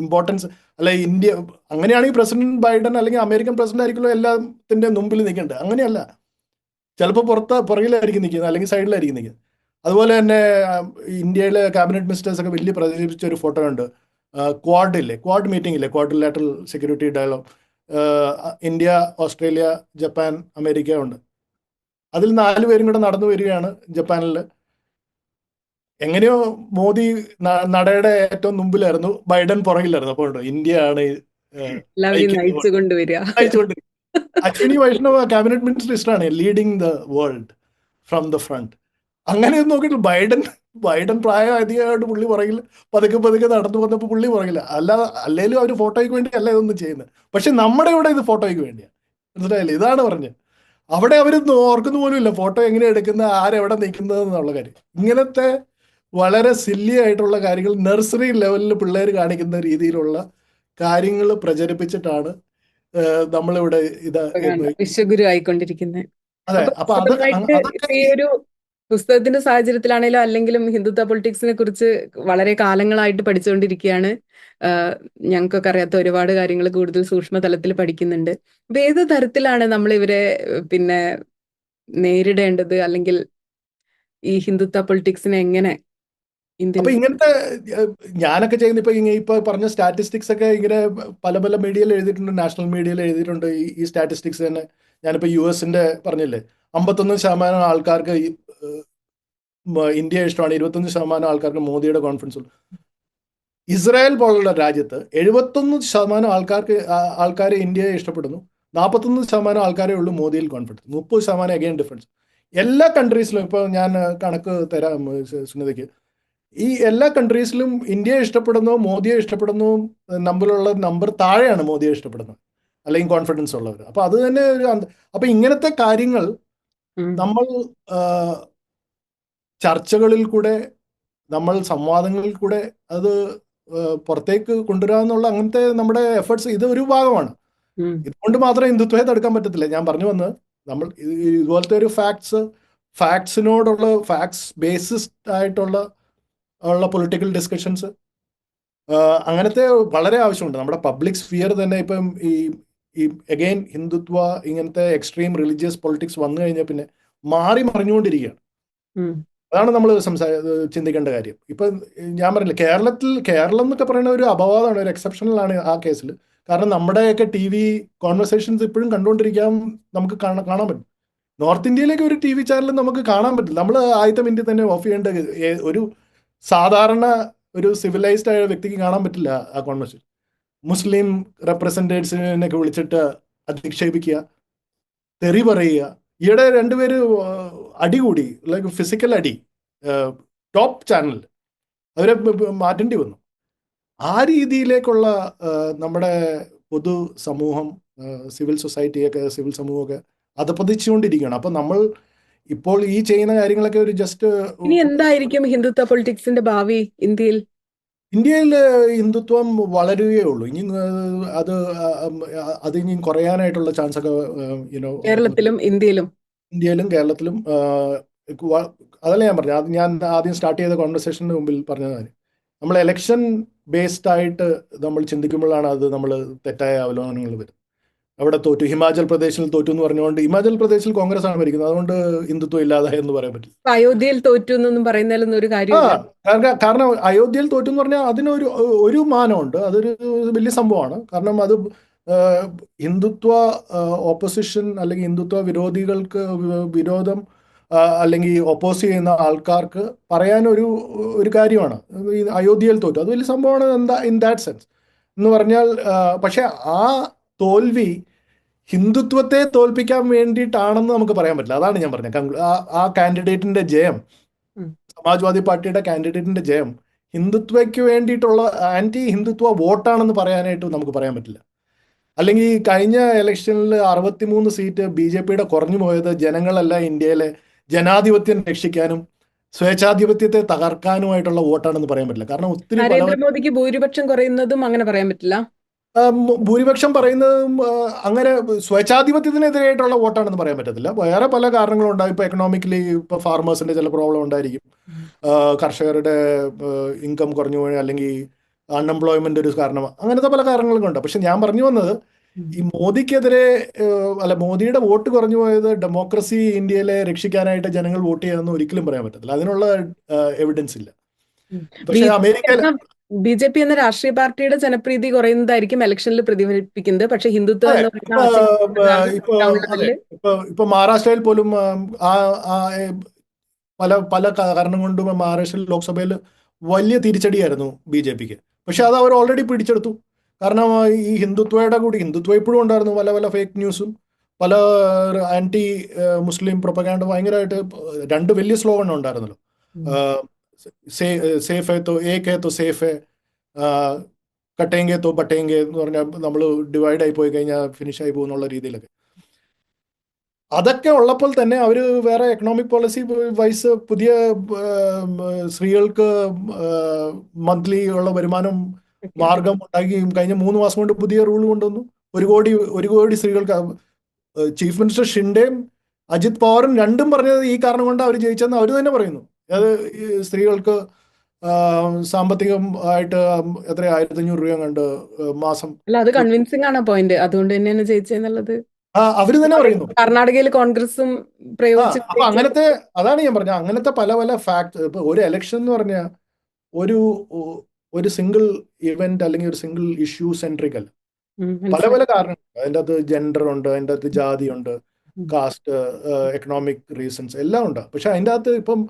ഇമ്പോർട്ടൻസ് അല്ല. ഇന്ത്യ അങ്ങനെയാണെങ്കിൽ പ്രസിഡന്റ് ബൈഡൻ അല്ലെങ്കിൽ അമേരിക്കൻ പ്രസിഡന്റ് ആയിരിക്കുമല്ലോ എല്ലാത്തിൻ്റെ മുമ്പിൽ നിൽക്കേണ്ടത്. അങ്ങനെയല്ല, ചിലപ്പോൾ പുറകിലായിരിക്കും നിൽക്കുന്നത് അല്ലെങ്കിൽ സൈഡിലായിരിക്കും നിൽക്കുന്നത്. അതുപോലെ തന്നെ ഇന്ത്യയിലെ ക്യാബിനറ്റ് മിനിസ്റ്റേഴ്സ് ഒക്കെ വലിയ പ്രചരിപ്പിച്ച ഒരു ഫോട്ടോ ഉണ്ട്. ക്വാഡ് മീറ്റിംഗ് ഇല്ലേ, quadrilateral security dialogue, India, Australia, Japan, America ഉണ്ട്. അതിൽ 4 പേരും കൂടെ നടന്നു വരികയാണ് ജപ്പാനിൽ. എങ്ങനെയോ മോദി നടയുടെ ഏറ്റവും മുമ്പിലായിരുന്നു, ബൈഡൻ പുറകിലായിരുന്നു. അപ്പോൾ ഇന്ത്യയാണ് എല്ലാവരെയും നയിച്ചു കൊണ്ടുവരിക. അശ്വിനി വൈഷ്ണവ് ക്യാബിനറ്റ് മിനിസ്റ്ററാണ്, leading the world from the front. അങ്ങനെയൊന്നും നോക്കിയിട്ട് ബൈഡൻ പ്രായം അധികമായിട്ട് പുള്ളി പുറകിൽ പതുക്കെ നടന്നു വന്നപ്പോൾ പുള്ളി പുറകില്ല. അല്ലേലും അവർ ഫോട്ടോയ്ക്ക് വേണ്ടി അല്ല ഇതൊന്നും ചെയ്യുന്നത്. പക്ഷെ നമ്മുടെ ഇവിടെ ഇത് ഫോട്ടോയ്ക്ക് വേണ്ടിയാണ്. മനസ്സിലായില്ലേ? ഇതാണ് പറഞ്ഞത്. അവിടെ അവർ ഓർക്കുന്ന പോലും ഇല്ല ഫോട്ടോ എങ്ങനെ എടുക്കുന്ന, ആരെവിടെ നിൽക്കുന്നത് എന്നുള്ള കാര്യം. ഇങ്ങനത്തെ വളരെ സില്ലി ആയിട്ടുള്ള കാര്യങ്ങൾ നഴ്സറി ലെവലിൽ പിള്ളേർ കാണിക്കുന്ന രീതിയിലുള്ള കാര്യങ്ങൾ പ്രചരിപ്പിച്ചിട്ടാണ് നമ്മളിവിടെ വിശ്വഗുരു ആയിക്കൊണ്ടിരിക്കുന്നത്. അതെ. അപ്പൊ ഈ ഒരു പുസ്തകത്തിന്റെ സാഹചര്യത്തിലാണെങ്കിലും അല്ലെങ്കിലും ഹിന്ദുത്വ പൊളിറ്റിക്സിനെ കുറിച്ച് വളരെ കാലങ്ങളായിട്ട് പഠിച്ചുകൊണ്ടിരിക്കുകയാണ്. ഞങ്ങൾക്കൊക്കെ അറിയാത്ത ഒരുപാട് കാര്യങ്ങൾ കൂടുതൽ സൂക്ഷ്മതലത്തിൽ പഠിക്കുന്നുണ്ട്. അപ്പൊ ഏത് തരത്തിലാണ് നമ്മൾ ഇവരെ പിന്നെ നേരിടേണ്ടത്, അല്ലെങ്കിൽ ഈ ഹിന്ദുത്വ പൊളിറ്റിക്സിനെ എങ്ങനെ അപ്പൊ ഇങ്ങനത്തെ ഞാനൊക്കെ ചെയ്യുന്ന ഇപ്പൊ പറഞ്ഞ സ്റ്റാറ്റിസ്റ്റിക്സ് ഒക്കെ ഇങ്ങനെ പല മീഡിയയിൽ എഴുതിയിട്ടുണ്ട്, നാഷണൽ മീഡിയയിൽ എഴുതിയിട്ടുണ്ട്. ഈ സ്റ്റാറ്റിസ്റ്റിക്സ് തന്നെ ഞാനിപ്പോ US-ന്റെ പറഞ്ഞില്ലേ, 51% ആൾക്കാർക്ക് ഇന്ത്യ ഇഷ്ടമാണ്, 21% ആൾക്കാർക്ക് മോദിയുടെ കോൺഫിഡൻസ് ഉള്ളു. ഇസ്രായേൽ പോലുള്ള രാജ്യത്ത് 71% ആൾക്കാർ ഇന്ത്യയെ ഇഷ്ടപ്പെടുന്നു, 41% ആൾക്കാരേ ഉള്ളൂ മോദിയിൽ കോൺഫിഡൻസ്, 30% അഗെയിൻ ഡിഫറൻസ്. എല്ലാ കൺട്രീസിലും ഇപ്പോൾ ഞാൻ കണക്ക് തരാം സുനിതയ്ക്ക്. ഈ എല്ലാ കൺട്രീസിലും ഇന്ത്യയെ ഇഷ്ടപ്പെടുന്നു, മോദിയെ ഇഷ്ടപ്പെടുന്നു നമ്പർ താഴെയാണ് മോദിയെ ഇഷ്ടപ്പെടുന്നത് അല്ലെങ്കിൽ കോൺഫിഡൻസ് ഉള്ളവർ. അപ്പൊ അത് തന്നെ അപ്പൊ ഇങ്ങനത്തെ കാര്യങ്ങൾ നമ്മൾ ചർച്ചകളിൽ കൂടെ, നമ്മൾ സംവാദങ്ങളിൽ കൂടെ അത് പുറത്തേക്ക് കൊണ്ടുവരാന്നുള്ള അങ്ങനത്തെ നമ്മുടെ എഫേർട്സ് ഇത് ഒരു ഭാഗമാണ്. ഇതുകൊണ്ട് മാത്രം ഹിന്ദുത്വത്തെ തടുക്കാൻ പറ്റത്തില്ല. ഞാൻ പറഞ്ഞു വന്നത് നമ്മൾ ഇതുപോലത്തെ ഒരു ഫാക്ട്സിനോടുള്ള ഫാക്ട്സ് ബേസിസ്ഡ് ആയിട്ടുള്ള പൊളിറ്റിക്കൽ ഡിസ്കഷൻസ് അങ്ങനത്തെ വളരെ ആവശ്യമുണ്ട്. നമ്മുടെ പബ്ലിക് സ്ഫിയർ തന്നെ ഇപ്പം ഈ അഗെയിൻ ഹിന്ദുത്വ ഇങ്ങനത്തെ എക്സ്ട്രീം റിലീജിയസ് പൊളിറ്റിക്സ് വന്നു കഴിഞ്ഞാൽ പിന്നെ മാറി മറിഞ്ഞുകൊണ്ടിരിക്കുകയാണ്. അതാണ് നമ്മൾ ചിന്തിക്കേണ്ട കാര്യം. ഇപ്പൊ ഞാൻ പറഞ്ഞില്ല, കേരളം എന്നൊക്കെ പറയുന്ന ഒരു അപവാദമാണ്, ഒരു എക്സെപ്ഷണലാണ് ആ കേസിൽ. കാരണം നമ്മുടെയൊക്കെ TV കോൺവെർസേഷൻസ് ഇപ്പോഴും കണ്ടുകൊണ്ടിരിക്കാൻ നമുക്ക് കാണാൻ പറ്റും. നോർത്ത് ഇന്ത്യയിലേക്ക് ഒരു TV ചാനൽ നമുക്ക് കാണാൻ പറ്റില്ല. നമ്മൾ ആദ്യത്തെ മിനിറ്റ് തന്നെ ഓഫ് ചെയ്യേണ്ട, ഒരു സാധാരണ ഒരു സിവിലൈസ്ഡ് ആയ വ്യക്തിക്ക് കാണാൻ പറ്റില്ല ആ കോൺവെർസേഷൻ. മുസ്ലിം റെപ്രസെൻറ്റേറ്റീവ്സിനെയൊക്കെ വിളിച്ചിട്ട് അധിക്ഷേപിക്കുക, തെറി പറയുക. ഈയിടെ 2 പേര് അടികൂടി, ലൈക്ക് ഫിസിക്കൽ അടി, ടോപ്പ് ചാനൽ, അവരെ മാറ്റേണ്ടി വന്നു. ആ രീതിയിലേക്കുള്ള നമ്മുടെ പൊതു സമൂഹം, സിവിൽ സൊസൈറ്റിയൊക്കെ, സിവിൽ സമൂഹമൊക്കെ അധപ്പതിച്ചുകൊണ്ടിരിക്കുകയാണ്. അപ്പം നമ്മൾ ഇപ്പോൾ ഈ ചെയ്യുന്ന കാര്യങ്ങളൊക്കെ ഒരു ജസ്റ്റ് ഇനി എന്തായിരിക്കും ഹിന്ദുത്വ പൊളിറ്റിക്സിന്റെ ഭാവി ഇന്ത്യയിൽ? ഇന്ത്യയിൽ ഹിന്ദുത്വം വളരുകയുള്ളൂ. ഇനി അത് അത് ഇനി കുറയാനായിട്ടുള്ള ചാൻസ് ഒക്കെ യുനോ കേരളത്തിലും ഇന്ത്യയിലും. ഇന്ത്യയിലും കേരളത്തിലും അതല്ല ഞാൻ പറഞ്ഞു. അത് ഞാൻ ആദ്യം സ്റ്റാർട്ട് ചെയ്ത കോൺവെർസേഷന് മുമ്പിൽ പറഞ്ഞതാണ്. നമ്മൾ എലക്ഷൻ ബേസ്ഡ് ആയിട്ട് നമ്മൾ ചിന്തിക്കുമ്പോഴാണ് അത് നമ്മൾ തെറ്റായ അവലോകനങ്ങൾ വരും. അവിടെ തോറ്റു, ഹിമാചൽ പ്രദേശിൽ തോറ്റു എന്ന് പറഞ്ഞുകൊണ്ട്, ഹിമാചൽ പ്രദേശിൽ കോൺഗ്രസ് ആണ് ഭരിക്കുന്നത്, അതുകൊണ്ട് ഹിന്ദുത്വം ഇല്ലാതായി എന്ന് പറയാൻ പറ്റില്ല. അയോധ്യയിൽ തോറ്റു എന്നൊന്നും പറയുന്നതിലൊന്നും ഒരു ആ കാര്യമില്ല. കാരണം അയോധ്യയിൽ തോറ്റു എന്ന് പറഞ്ഞാൽ അതിനൊരു ഒരു മാനമുണ്ട്, അതൊരു വലിയ സംഭവമാണ്. കാരണം അത് ഹിന്ദുത്വ ഓപ്പോസിഷൻ അല്ലെങ്കിൽ ഹിന്ദുത്വ വിരോധികൾക്ക് വിരോധം അല്ലെങ്കിൽ ഒപ്പോസ് ചെയ്യുന്ന ആൾക്കാർക്ക് പറയാനൊരു ഒരു കാര്യമാണ് ഈ അയോധ്യയിൽ തോറ്റു. അത് വലിയ സംഭവമാണ് എന്താ ഇൻ ദാറ്റ് സെൻസ് എന്ന് പറഞ്ഞാൽ. പക്ഷെ ആ തോൽവി ഹിന്ദുത്വത്തെ തോൽപ്പിക്കാൻ വേണ്ടിയിട്ടാണെന്ന് നമുക്ക് പറയാൻ പറ്റില്ല. അതാണ് ഞാൻ പറഞ്ഞത്. ആ കാൻഡിഡേറ്റിന്റെ ജയം, സമാജ്വാദി പാർട്ടിയുടെ കാൻഡിഡേറ്റിന്റെ ജയം ഹിന്ദുത്വയ്ക്ക് വേണ്ടിയിട്ടുള്ള ആന്റി ഹിന്ദുത്വ വോട്ടാണെന്ന് പറയാനായിട്ട് നമുക്ക് പറയാൻ പറ്റില്ല. അല്ലെങ്കിൽ കഴിഞ്ഞ ഇലക്ഷനിൽ 63 സീറ്റ് BJPയുടെ കുറഞ്ഞു പോയത് ജനങ്ങളല്ല ഇന്ത്യയിലെ ജനാധിപത്യം രക്ഷിക്കാനും സ്വേച്ഛാധിപത്യത്തെ തകർക്കാനുമായിട്ടുള്ള വോട്ടാണെന്ന് പറയാൻ പറ്റില്ല. കാരണം ഒത്തിരി നരേന്ദ്രമോദിക്ക് ഭൂരിപക്ഷം കുറയുന്നതും അങ്ങനെ പറയാൻ പറ്റില്ല. ഭൂരിപക്ഷം പറയുന്നതും അങ്ങനെ സ്വേച്ഛാധിപത്യത്തിനെതിരായിട്ടുള്ള വോട്ടാണെന്ന് പറയാൻ പറ്റത്തില്ല. വേറെ പല കാരണങ്ങളുണ്ടാകും. ഇപ്പോൾ എക്കണോമിക്കലി ഇപ്പോൾ ഫാർമേഴ്സിന്റെ ചില പ്രോബ്ലം ഉണ്ടായിരിക്കും, കർഷകരുടെ ഇൻകം കുറഞ്ഞു പോയി, അല്ലെങ്കിൽ അൺഎംപ്ലോയ്മെന്റ് ഒരു കാരണം, അങ്ങനത്തെ പല കാരണങ്ങളും ഉണ്ട്. പക്ഷെ ഞാൻ പറഞ്ഞു വന്നത്, ഈ മോദിക്കെതിരെ അല്ല, മോദിയുടെ വോട്ട് കുറഞ്ഞു പോയത് ഡെമോക്രസി ഇന്ത്യയിലെ രക്ഷിക്കാനായിട്ട് ജനങ്ങൾ വോട്ട് ചെയ്യാമെന്ന് ഒരിക്കലും പറയാൻ പറ്റത്തില്ല. അതിനുള്ള എവിഡൻസ് ഇല്ല. പക്ഷെ അമേരിക്കയിൽ BJP എന്ന രാഷ്ട്രീയ പാർട്ടിയുടെ ജനപ്രീതി കുറയുന്നതായിരിക്കും ഇലക്ഷനിൽ പ്രതിഫലിപ്പിക്കുന്നത്. പക്ഷെ ഹിന്ദുത്വം എന്ന് പറയുന്ന ഇപ്പൊ മഹാരാഷ്ട്രയിൽ പോലും പല പല കാരണം കൊണ്ടും മഹാരാഷ്ട്രയിൽ ലോക്സഭയിൽ വലിയ തിരിച്ചടിയായിരുന്നു BJPക്ക്. പക്ഷെ അത് അവർ ഓൾറെഡി പിടിച്ചെടുത്തു. കാരണം ഈ ഹിന്ദുത്വ ഇപ്പോഴും ഉണ്ടായിരുന്നു. പല പല ഫേക്ക് ന്യൂസും പല ആന്റി മുസ്ലിം പ്രൊപ്പഗാൻഡ ഭയങ്കരമായിട്ട്. രണ്ട് വലിയ സ്ലോഗൻ ഉണ്ടായിരുന്നല്ലോ, സേഫ് ഹേ തോ ഏക് ഹേ തോ സേഫ് ഹേ, കട്ടേങ്കെ തോ ബട്ടേങ്കെ എന്ന് പറഞ്ഞാൽ നമ്മൾ ഡിവൈഡ് ആയി പോയി കഴിഞ്ഞാൽ ഫിനിഷ് ആയി പോകുന്നുള്ള രീതിയിലൊക്കെ. അതൊക്കെ ഉള്ളപ്പോൾ തന്നെ അവർ വേറെ എക്കണോമിക് പോളിസി വൈസ് പുതിയ സ്ത്രീകൾക്ക് മന്ത്ലി ഉള്ള വരുമാനം മാർഗം ഉണ്ടാക്കി കഴിഞ്ഞ 3 മാസം കൊണ്ട് പുതിയ റൂൾ കൊണ്ടുവന്നു. 1 കോടി സ്ത്രീകൾക്ക്. ചീഫ് മിനിസ്റ്റർ ഷിൻഡെയും അജിത് പവാറും രണ്ടും പറഞ്ഞത് ഈ കാരണം കൊണ്ട് അവർ ജയിച്ചെന്ന് അവർ തന്നെ പറയുന്നു. അത് സ്ത്രീകൾക്ക് സാമ്പത്തികമായിട്ട് എത്ര 1500 രൂപ കണ്ട് മാസം. അല്ല, അത് കൺവിൻസിംഗ് ആണ് പോയിന്റ്. അതുകൊണ്ട് തന്നെയാണ് ജയിച്ചെന്നുള്ളത് അവര് തന്നെ പറയുന്നു. കർണാടകയിൽ കോൺഗ്രസും പ്രയോഗിച്ചു. അപ്പൊ അങ്ങനത്തെ, അതാണ് ഞാൻ പറഞ്ഞത്, അങ്ങനത്തെ പല പല ഫാക്ട്. ഇപ്പൊ ഒരു എലക്ഷൻ എന്ന് പറഞ്ഞാൽ ഒരു സിംഗിൾ ഇവന്റ് അല്ലെങ്കിൽ ഒരു സിംഗിൾ ഇഷ്യൂ സെൻട്രിക് അല്ല. പല പല കാരണങ്ങളുണ്ട്. അതിൻ്റെ അകത്ത് ജെൻഡർ ഉണ്ട്, അതിൻ്റെ അകത്ത് ജാതി ഉണ്ട്, കാസ്റ്റ്, എക്കണോമിക് റീസൺസ് എല്ലാം ഉണ്ട്. പക്ഷെ അതിൻ്റെ അകത്ത് ഇപ്പം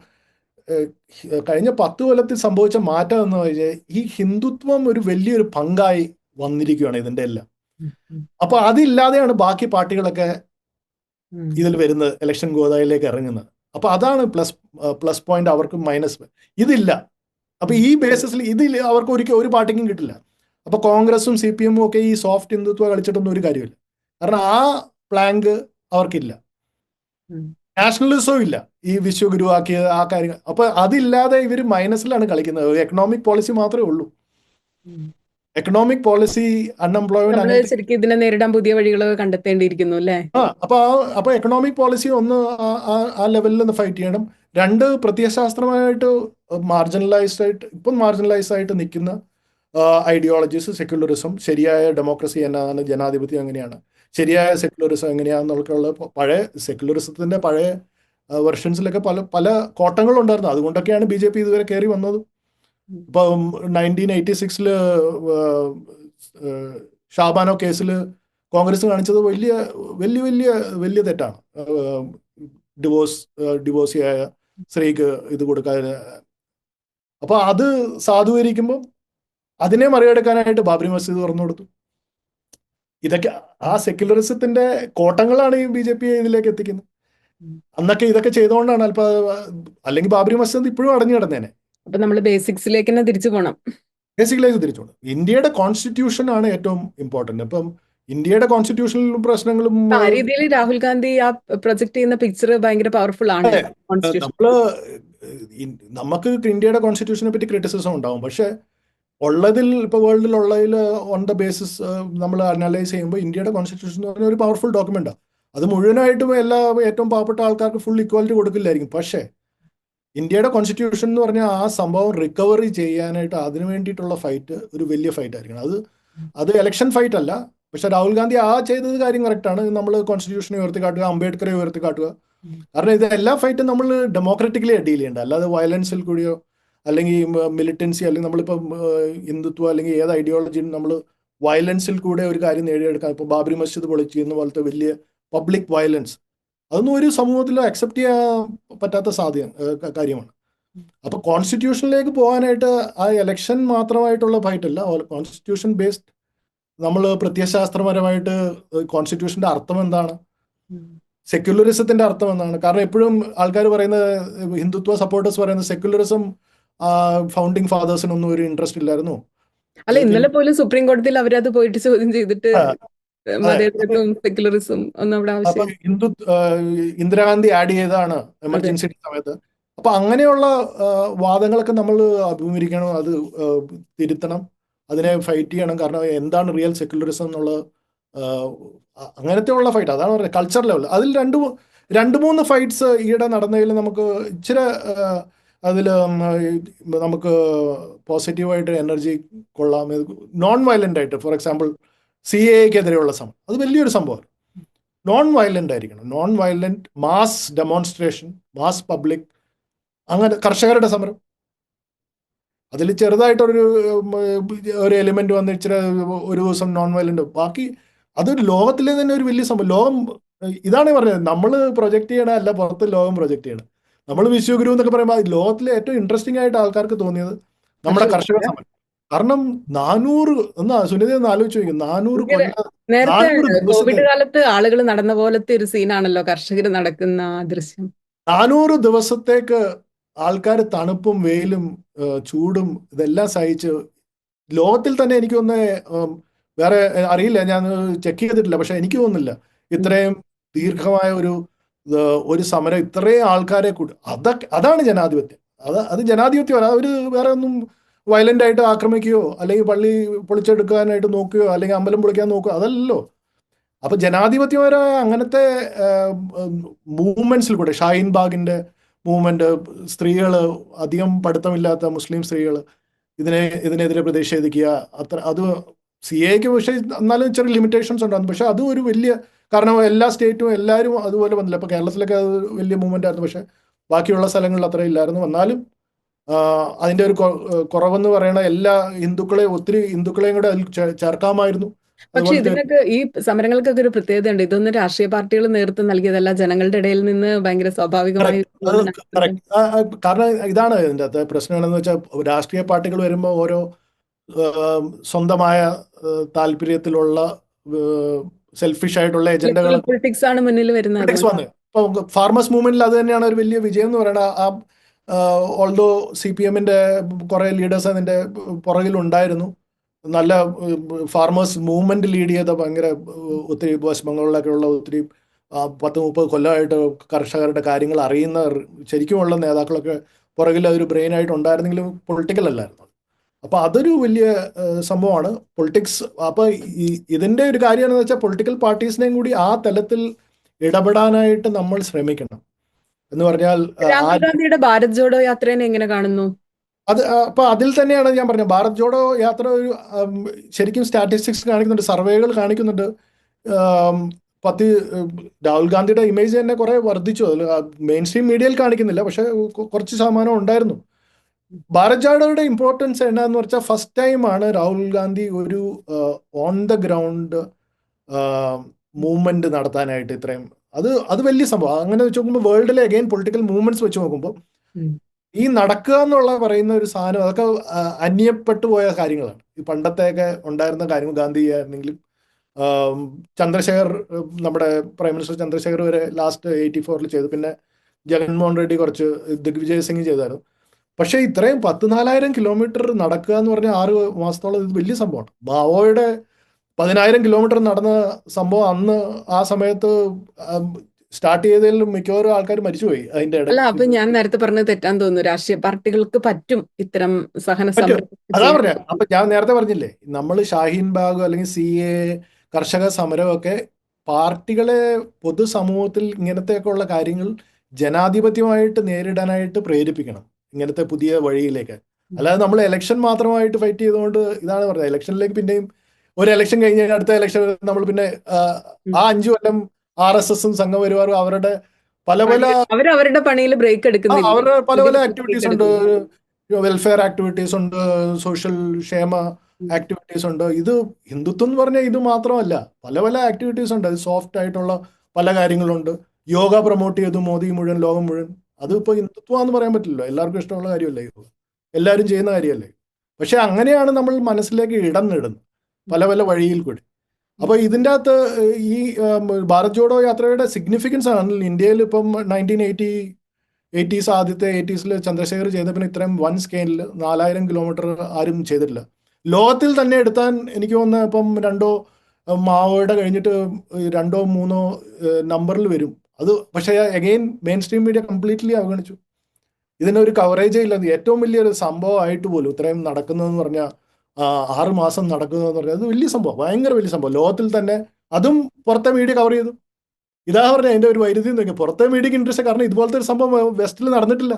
കഴിഞ്ഞ 10 കൊല്ലത്തിൽ സംഭവിച്ച മാറ്റം എന്ന് വെച്ചാൽ ഈ ഹിന്ദുത്വം ഒരു വലിയൊരു പങ്കായി വന്നിരിക്കുകയാണ് ഇതിന്റെ എല്ലാം. അപ്പൊ അതില്ലാതെയാണ് ബാക്കി പാർട്ടികളൊക്കെ ഇതിൽ വരുന്നത്, ഇലക്ഷൻ ഗോദായിലേക്ക് ഇറങ്ങുന്നത്. അപ്പൊ അതാണ് പ്ലസ് പോയിന്റ്, അവർക്ക് മൈനസ് ഇതില്ല. അപ്പൊ ഈ ബേസിസിൽ ഇതിൽ അവർക്ക് ഒരു പാർട്ടിക്കും കിട്ടില്ല. അപ്പൊ കോൺഗ്രസും CPM ഒക്കെ ഈ സോഫ്റ്റ് ഹിന്ദുത്വ കളിച്ചിട്ടൊന്നും ഒരു കാര്യമില്ല. കാരണം ആ പ്ലാങ്ക് അവർക്കില്ല, നാഷണലിസവും ഇല്ല, ഈ വിശ്വഗുരു ആക്കിയ ആ കാര്യങ്ങൾ. അപ്പൊ അതില്ലാതെ ഇവർ മൈനസിലാണ് കളിക്കുന്നത്. എക്കണോമിക് പോളിസി മാത്രമേ ഉള്ളൂ. എക്കണോമിക് പോളിസി, അൺഎംപ്ലോയ്മെന്റ്, ശരിക്കും ഇതിനെ നേരിടാൻ പുതിയ വഴികൾ കണ്ടെത്തേണ്ടിയിരിക്കുന്നു അല്ലേ? അപ്പൊ എക്കണോമിക് പോളിസി ഒന്ന് ആ ലെവലിൽ ഒന്ന് ഫൈറ്റ് ചെയ്യണം. 2, പ്രത്യയശാസ്ത്രമായിട്ട് മാർജിനലൈസ്ഡ് ആയിട്ട് നിൽക്കുന്ന ഐഡിയോളജീസ്, സെക്യുലറിസം, ശരിയായ ഡെമോക്രസി എന്നാണ്, ജനാധിപത്യം എങ്ങനെയാണ്, ശരിയായ സെക്യുലറിസം എങ്ങനെയാണെന്നൊക്കെയുള്ള പഴയ സെക്യുലറിസത്തിന്റെ പഴയ വെർഷൻസിലൊക്കെ പല പല കോട്ടങ്ങളുണ്ടായിരുന്നു. അതുകൊണ്ടൊക്കെയാണ് BJP ഇതുവരെ കയറി വന്നത്. ഇപ്പം 1986 ഷാബാനോ കേസിൽ കോൺഗ്രസ് കാണിച്ചത് വലിയ വലിയ വലിയ വലിയ തെറ്റാണ്. ഡിവോഴ്സിയായ സ്ത്രീക്ക് ഇത് കൊടുക്കാതെ. അപ്പൊ അത് സാധൂകരിക്കുമ്പോൾ അതിനെ മറികടക്കാനായിട്ട് ബാബറി മസ്ജിദ് തുറന്നു കൊടുത്തു. ഇതൊക്കെ ആ സെക്യുലറിസത്തിന്റെ കോട്ടങ്ങളാണ് ഈ BJP ഇതിലേക്ക് എത്തിക്കുന്നത്. അന്നൊക്കെ ഇതൊക്കെ ചെയ്തുകൊണ്ടാണ് അല്ലെങ്കിൽ ബാബറി മസ്ജിദ് ഇപ്പോഴും അടഞ്ഞു കിടന്നേനെ. അപ്പൊ നമ്മൾ ബേസിക്സിലേക്ക് തന്നെ തിരിച്ചു പോകണം. ബേസിക്കലേക്ക് തിരിച്ചോളൂ. ഇന്ത്യയുടെ കോൺസ്റ്റിറ്റ്യൂഷൻ ആണ് ഏറ്റവും ഇമ്പോർട്ടന്റ്. ഇപ്പം ഇന്ത്യയുടെ കോൺസ്റ്റിറ്റ്യൂഷനിലും പ്രശ്നങ്ങളും ആ രീതിയിൽ രാഹുൽ ഗാന്ധി ആ പ്രൊജക്ട് ചെയ്യുന്ന പിക്ചർ ഭയങ്കര പവർഫുൾ ആണ് അതെ, കോൺസ്റ്റിറ്റ്യൂഷൻ. നമ്മള് നമുക്ക് ഇന്ത്യയുടെ കോൺസ്റ്റിറ്റ്യൂഷനെ പറ്റി ക്രിറ്റിസിസം ഉണ്ടാവും. പക്ഷെ ഉള്ളതിൽ ഇപ്പൊ വേൾഡിലുള്ളതിൽ ഓൺ ദ ബേസിസ് നമ്മൾ അനലൈസ് ചെയ്യുമ്പോൾ ഇന്ത്യയുടെ കോൺസ്റ്റിറ്റ്യൂഷൻ എന്ന് പറഞ്ഞാൽ ഒരു പവർഫുൾ ഡോക്യുമെന്റാണ്. അത് മുഴുവനായിട്ടും ഏറ്റവും പാവപ്പെട്ട ആൾക്കാർക്ക് ഫുൾ ഇക്വാലിറ്റി കൊടുക്കില്ലായിരിക്കും. പക്ഷേ ഇന്ത്യയുടെ കോൺസ്റ്റിറ്റ്യൂഷൻ എന്ന് പറഞ്ഞാൽ ആ സംഭവം റിക്കവറി ചെയ്യാനായിട്ട് അതിനു വേണ്ടിയിട്ടുള്ള ഫൈറ്റ് ഒരു വലിയ ഫൈറ്റ് ആയിരിക്കണം. അത് ഇലക്ഷൻ ഫൈറ്റ് അല്ല. പക്ഷെ രാഹുൽ ഗാന്ധി ചെയ്തത് കാര്യം കറക്റ്റാണ്. നമ്മൾ കോൺസ്റ്റിറ്റ്യൂഷനെ ഉയർത്തിക്കാട്ടുക, അംബേദ്കറെ ഉയർത്തിക്കാട്ടുക. കാരണം ഇത് എല്ലാ ഫൈറ്റും നമ്മൾ ഡെമോക്രാറ്റിക്കലി ഡീൽ ചെയ്യേണ്ട, അല്ലാതെ വയലൻസിൽ കൂടിയോ അല്ലെങ്കിൽ മിലിറ്റൻസി അല്ലെങ്കിൽ നമ്മളിപ്പം ഹിന്ദുത്വം അല്ലെങ്കിൽ ഏത് ഐഡിയോളജിയും നമ്മൾ വയലൻസിൽ കൂടെ ഒരു കാര്യം നേടിയെടുക്കാം. ഇപ്പോൾ ബാബരി മസ്ജിദ് പൊളിച്ചിരുന്ന പോലത്തെ വലിയ പബ്ലിക് വയലൻസ്, അതൊന്നും ഒരു സമൂഹത്തിൽ അക്സെപ്റ്റ് ചെയ്യാൻ പറ്റാത്ത കാര്യമാണ്. അപ്പൊ കോൺസ്റ്റിറ്റ്യൂഷനിലേക്ക് പോകാനായിട്ട് ആ ഇലക്ഷൻ മാത്രമായിട്ടുള്ള ഫൈറ്റ് അല്ല, കോൺസ്റ്റിറ്റ്യൂഷൻ ബേസ്ഡ് നമ്മൾ പ്രത്യയശാസ്ത്രപരമായിട്ട് കോൺസ്റ്റിറ്റ്യൂഷന്റെ അർത്ഥം എന്താണ്, സെക്യുലറിസത്തിന്റെ അർത്ഥം എന്താണ്. കാരണം എപ്പോഴും ആൾക്കാർ പറയുന്നത്, ഹിന്ദുത്വ സപ്പോർട്ടേഴ്സ് പറയുന്നത് സെക്യുലറിസം ഫൗണ്ടിങ് ഫാദേഴ്സിനൊന്നും ഒരു ഇൻട്രസ്റ്റ് ഇല്ലായിരുന്നു. അല്ല, ഇന്നലെ പോലും സുപ്രീം കോടതിയിൽ അവരത് പോയിട്ട് ചോദ്യം ചെയ്തിട്ട് അതെ, മതേതരത്വം സെക്യുലറിസം ഒന്നും അവിടെ അപ്പൊ ആവശ്യം. ഇന്ദിരാഗാന്ധി ആഡ് ചെയ്തതാണ് എമർജൻസി സമയത്ത്. അപ്പൊ അങ്ങനെയുള്ള വാദങ്ങളൊക്കെ നമ്മൾ അഭിമുഖീകരിക്കണം, അത് തിരുത്തണം, അതിനെ ഫൈറ്റ് ചെയ്യണം. കാരണം എന്താണ് റിയൽ സെക്യുലറിസം എന്നുള്ള അങ്ങനത്തെ ഉള്ള ഫൈറ്റ്, അതാണ് പറയുന്നത് കൾച്ചർ ലെവൽ. അതിൽ രണ്ട് മൂന്ന് ഫൈറ്റ്സ് ഈയിടെ നടന്നതിൽ നമുക്ക് ഇച്ചിരി അതിൽ നമുക്ക് പോസിറ്റീവായിട്ട് എനർജി കൊള്ളാം. നോൺ വയലന്റ് ആയിട്ട്, ഫോർ എക്സാമ്പിൾ CAA-ക്കെതിരെയുള്ള സമരം, അത് വലിയൊരു സംഭവമാണ്. നോൺ വയലന്റ് ആയിരിക്കണം, non violent mass demonstration, mass public, അങ്ങനെ കർഷകരുടെ സമരം, അതിൽ ചെറുതായിട്ടൊരു ഒരു എലിമെന്റ് വന്ന് ഇച്ചിരി ഒരു ദിവസം നോൺ വയലന്റ്, ബാക്കി അതൊരു ലോകത്തിലെ തന്നെ ഒരു വലിയ സംഭവം. ലോകം ഇതാണ് പറഞ്ഞത്, നമ്മൾ പ്രൊജക്ട് ചെയ്യണ അല്ല, പുറത്ത് ലോകം പ്രൊജക്ട് ചെയ്യണം. നമ്മൾ വിശ്വഗുരു എന്നൊക്കെ പറയുമ്പോൾ ലോകത്തിലെ ഏറ്റവും ഇൻട്രസ്റ്റിംഗ് ആയിട്ട് ആൾക്കാർക്ക് തോന്നിയത് നമ്മുടെ കർഷക സമരം. കാരണം 400 സുനിത ഒന്ന് ആലോചിച്ച് നോക്കും, 400 കൊല്ലം, നേരത്തെ 400 ദിവസത്തെ, കോവിഡ് കാലത്ത് ആളുകൾ നടന്ന പോലത്തെ ഒരു സീനാണല്ലോ കർഷകർ നടക്കുന്ന ആ ദൃശ്യം. 400 ദിവസത്തേക്ക് ആൾക്കാർ തണുപ്പും വെയിലും ചൂടും ഇതെല്ലാം സഹിച്ച്, ലോകത്തിൽ തന്നെ എനിക്ക് വേറെ അറിയില്ല, ഞാൻ ചെക്ക് ചെയ്തിട്ടില്ല, പക്ഷെ എനിക്ക് തോന്നുന്നില്ല ഇത്രയും ദീർഘമായ ഒരു സമരം ഇത്രയും ആൾക്കാരെ കൂടി. അതാണ് ജനാധിപത്യം. അത് ജനാധിപത്യം. അവർ വേറെ ഒന്നും വയലന്റ് ആയിട്ട് ആക്രമിക്കുകയോ അല്ലെങ്കിൽ പള്ളി പൊളിച്ചെടുക്കാനായിട്ട് നോക്കുകയോ അല്ലെങ്കിൽ അമ്പലം പൊളിക്കാൻ നോക്കുകയോ അതല്ലല്ലോ. അപ്പൊ ജനാധിപത്യപരമായ അങ്ങനത്തെ മൂവ്മെന്റ്സിൽ കൂടെ, ഷാഹീൻ ബാഗിന്റെ മൂവ്മെന്റ്, സ്ത്രീകൾ, അധികം പഠിത്തമില്ലാത്ത മുസ്ലിം സ്ത്രീകൾ ഇതിനെതിരെ പ്രതിഷേധിക്കുക, അത് CAA-ക്ക് പക്ഷേ എന്നാലും ചെറിയ ലിമിറ്റേഷൻസ് ഉണ്ടായിരുന്നു. പക്ഷെ അതും ഒരു വലിയ, കാരണം എല്ലാ സ്റ്റേറ്റും എല്ലാവരും അതുപോലെ വന്നില്ല. ഇപ്പൊ കേരളത്തിലൊക്കെ അത് വലിയ മൂവ്മെന്റ് ആയിരുന്നു, പക്ഷെ ബാക്കിയുള്ള സ്ഥലങ്ങളിൽ അത്ര ഇല്ലായിരുന്നു. വന്നാലും അതിന്റെ ഒരു കുറവെന്ന് പറയണ ഒത്തിരി ഹിന്ദുക്കളെയും കൂടെ അതിൽ ചേർക്കാമായിരുന്നു. പക്ഷെ ഇതിനൊക്കെ, ഈ സമരങ്ങൾക്കൊക്കെ ഒരു പ്രത്യേകതയുണ്ട്. ഇതൊന്നും രാഷ്ട്രീയ പാർട്ടികൾ നേതൃത്വം നൽകിയതല്ല, ജനങ്ങളുടെ ഇടയിൽ നിന്ന് ഭയങ്കര സ്വാഭാവികമായി. കാരണം ഇതാണ് ഇതിൻ്റെ അകത്ത് പ്രശ്നം. എന്താണെന്ന് വെച്ചാൽ രാഷ്ട്രീയ പാർട്ടികൾ വരുമ്പോൾ ഓരോ സ്വന്തമായ താല്പര്യത്തിലുള്ള സെൽഫിഷ് ആയിട്ടുള്ള എജൻഡകൾ പൊളിറ്റിക്സ് ആണ് മുന്നിൽ വരുന്നത്. വന്ന് ഇപ്പൊ ഫാർമേഴ്സ് മൂവ്മെന്റിൽ അത് തന്നെയാണ് ഒരു വലിയ വിജയം എന്ന് പറയുന്നത്. ഓൾദോ CPM-ന്റെ കുറെ ലീഡേഴ്സ് അതിന്റെ പുറകിലുണ്ടായിരുന്നു. നല്ല ഫാർമേഴ്സ് മൂവ്മെന്റ് ലീഡ് ചെയ്ത ഭയങ്കര ഒത്തിരി വെസ്റ്റ് ബംഗാളിലൊക്കെ ഉള്ള ഒത്തിരി 10-30 കൊല്ലമായിട്ട് കർഷകരുടെ കാര്യങ്ങൾ അറിയുന്ന ശരിക്കുമുള്ള നേതാക്കളൊക്കെ പുറകിൽ അതൊരു ബ്രെയിൻ ആയിട്ട് ഉണ്ടായിരുന്നെങ്കിലും പൊളിറ്റിക്കൽ അല്ലായിരുന്നു. അപ്പൊ അതൊരു വലിയ സംഭവമാണ് പൊളിറ്റിക്സ്. അപ്പൊ ഇതിന്റെ ഒരു കാര്യം എന്താണെന്ന് വെച്ചാൽ പൊളിറ്റിക്കൽ പാർട്ടീസിനെയും കൂടി ആ തലത്തിൽ ഇടപെടാനായിട്ട് നമ്മൾ ശ്രമിക്കണം. എന്ന് പറഞ്ഞാൽ രാഹുൽ ഗാന്ധിയുടെ ഭാരത് ജോഡോ യാത്രയെ എങ്ങനെ കാണുന്നു? അപ്പൊ അതിൽ തന്നെയാണ് ഞാൻ പറഞ്ഞത്, ഭാരത് ജോഡോ യാത്ര ഒരു ശരിക്കും സ്റ്റാറ്റിസ്റ്റിക്സ് കാണിക്കുന്നുണ്ട്, സർവേകൾ കാണിക്കുന്നുണ്ട്. രാഹുൽ ഗാന്ധിയുടെ ഇമേജ് തന്നെ കുറെ വർദ്ധിച്ചു. അതിൽ മെയിൻ സ്ട്രീം മീഡിയയിൽ കാണിക്കുന്നില്ല, പക്ഷെ കുറച്ച് ശതമാനം ഉണ്ടായിരുന്നു. ഭാരത് ജോഡോയുടെ ഇമ്പോർട്ടൻസ് എന്നാന്ന് വെച്ചാൽ ഫസ്റ്റ് ടൈമാണ് രാഹുൽ ഗാന്ധി ഒരു ഓൺ ദ ഗ്രൗണ്ട് മൂവ്മെന്റ് നടത്താനായിട്ട് ഇത്രയും, അത് വലിയ സംഭവം. അങ്ങനെ വെച്ച് നോക്കുമ്പോൾ വേൾഡിലെ അഗൈൻ പൊളിറ്റിക്കൽ മൂവ്മെന്റ്സ് വെച്ച് നോക്കുമ്പോൾ ഈ നടക്കുക എന്നുള്ള പറയുന്ന ഒരു സാധനം, അതൊക്കെ അന്യപ്പെട്ടു പോയ കാര്യങ്ങളാണ്. ഈ പണ്ടത്തെയൊക്കെ ഉണ്ടായിരുന്ന കാര്യങ്ങൾ, ഗാന്ധി ആയിരുന്നെങ്കിലും ചന്ദ്രശേഖർ, നമ്മുടെ പ്രൈം മിനിസ്റ്റർ ചന്ദ്രശേഖർ വരെ ലാസ്റ്റ് 84 ചെയ്തു. പിന്നെ ജഗൻമോഹൻ റെഡ്ഡി കുറച്ച്, ദിഗ്വിജയ് സിംഗ് ചെയ്തായിരുന്നു. പക്ഷേ ഇത്രയും 14,000 കിലോമീറ്റർ നടക്കുക എന്ന് പറഞ്ഞാൽ 6 മാസത്തോളം ഇത് വലിയ സംഭവമാണ്. മാവോയുടെ 10,000 കിലോമീറ്റർ നടന്ന സംഭവം അന്ന് ആ സമയത്ത് സ്റ്റാർട്ട് ചെയ്തതിലും മിക്കവാറും ആൾക്കാർ മരിച്ചുപോയി അതിന്റെ അല്ല, ഇടയ്ക്ക്. അപ്പൊ ഞാൻ നേരത്തെ പറഞ്ഞത് തെറ്റാൻ തോന്നുന്നു. രാഷ്ട്രീയ പാർട്ടികൾക്ക് പറ്റും ഇത്തരം സഹന പറ്റും, സമരം അതാ ചെയ്യാൻ. പറഞ്ഞ. അപ്പൊ ഞാൻ നേരത്തെ പറഞ്ഞില്ലേ, നമ്മൾ ഷാഹീൻ ബാഗ് അല്ലെങ്കിൽ CA കർഷക സമരമൊക്കെ പാർട്ടികളെ പൊതുസമൂഹത്തിൽ ഇങ്ങനത്തെയൊക്കെ ഉള്ള കാര്യങ്ങൾ ജനാധിപത്യമായിട്ട് നേരിടാനായിട്ട് പ്രേരിപ്പിക്കണം, ഇങ്ങനത്തെ പുതിയ വഴിയിലേക്ക്. അല്ലാതെ നമ്മൾ ഇലക്ഷൻ മാത്രമായിട്ട് ഫൈറ്റ് ചെയ്തുകൊണ്ട് ഇതാണ് പറഞ്ഞത്. ഇലക്ഷനിലേക്ക് പിന്നെയും ഒരു ഇലക്ഷൻ കഴിഞ്ഞ അടുത്ത ഇലക്ഷൻ നമ്മൾ പിന്നെ ആ 5 കൊല്ലം RSSും സംഘപരിവാറും അവരുടെ പല പല അവരവരുടെ പണിയിൽ ബ്രേക്ക് എടുക്കുന്നില്ല. അവരുടെ പല പല ബ്രേക്ക് ആക്ടിവിറ്റീസ് ഉണ്ട്. എടുക്കുന്നില്ല. വെൽഫെയർ ആക്ടിവിറ്റീസ് ഉണ്ട്, സോഷ്യൽ ക്ഷേമ ആക്ടിവിറ്റീസ് ഉണ്ട്. ഇത് ഹിന്ദുത്വം എന്ന് പറഞ്ഞാൽ ഇത് മാത്രമല്ല, പല പല ആക്ടിവിറ്റീസ് ഉണ്ട്. അത് സോഫ്റ്റ് ആയിട്ടുള്ള പല കാര്യങ്ങളുണ്ട്. യോഗ പ്രൊമോട്ട് ചെയ്തു മോദി മുഴുവൻ, ലോകം മുഴുവൻ. അതിപ്പോൾ ഹിന്ദുത്വം എന്ന് പറയാൻ പറ്റില്ലല്ലോ, എല്ലാവർക്കും ഇഷ്ടമുള്ള കാര്യമല്ലേ യോഗ, എല്ലാവരും ചെയ്യുന്ന കാര്യമല്ലേ. പക്ഷെ അങ്ങനെയാണ് നമ്മൾ മനസ്സിലേക്ക് ഇടന്നിടുന്നത് പല പല വഴിയിൽ കൂടി. അപ്പോൾ ഇതിൻ്റെ അകത്ത് ഈ ഭാരത് ജോഡോ യാത്രയുടെ സിഗ്നിഫിക്കൻസ് ആണ്. ഇന്ത്യയിൽ ഇപ്പം 1980s ആദ്യത്തെ 80s ചന്ദ്രശേഖർ ചെയ്ത പിന്നെ ഇത്രയും വൺ സ്കെയിലിൽ 4,000 കിലോമീറ്റർ ആരും ചെയ്തിട്ടില്ല. ലോകത്തിൽ തന്നെ എടുത്താൻ എനിക്ക് തോന്നുന്നത് ഇപ്പം മാവോയുടെ കഴിഞ്ഞിട്ട് 2-3 നമ്പറിൽ വരും അത്. പക്ഷേ again main stream media completely അവഗണിച്ചു. ഇതിനൊരു കവറേജേ ഇല്ല. ഏറ്റവും വലിയൊരു സംഭവമായിട്ട് പോലും ഇത്രയും നടക്കുന്നതെന്ന് പറഞ്ഞാൽ 6 മാസം നടക്കുന്നതെന്ന് പറഞ്ഞാൽ അത് വലിയ സംഭവം, ഭയങ്കര വലിയ സംഭവം. ലോകത്തിൽ തന്നെ അതും പുറത്തെ മീഡിയ കവർ ചെയ്തു. ഇതാ പറഞ്ഞ അതിന്റെ ഒരു വൈരുദ്ധ്യം നോക്കി. പുറത്തെ മീഡിയക്ക് ഇൻട്രസ്റ്റ്, കാരണം ഇതുപോലത്തെ ഒരു സംഭവം വെസ്റ്റിൽ നടന്നിട്ടില്ല,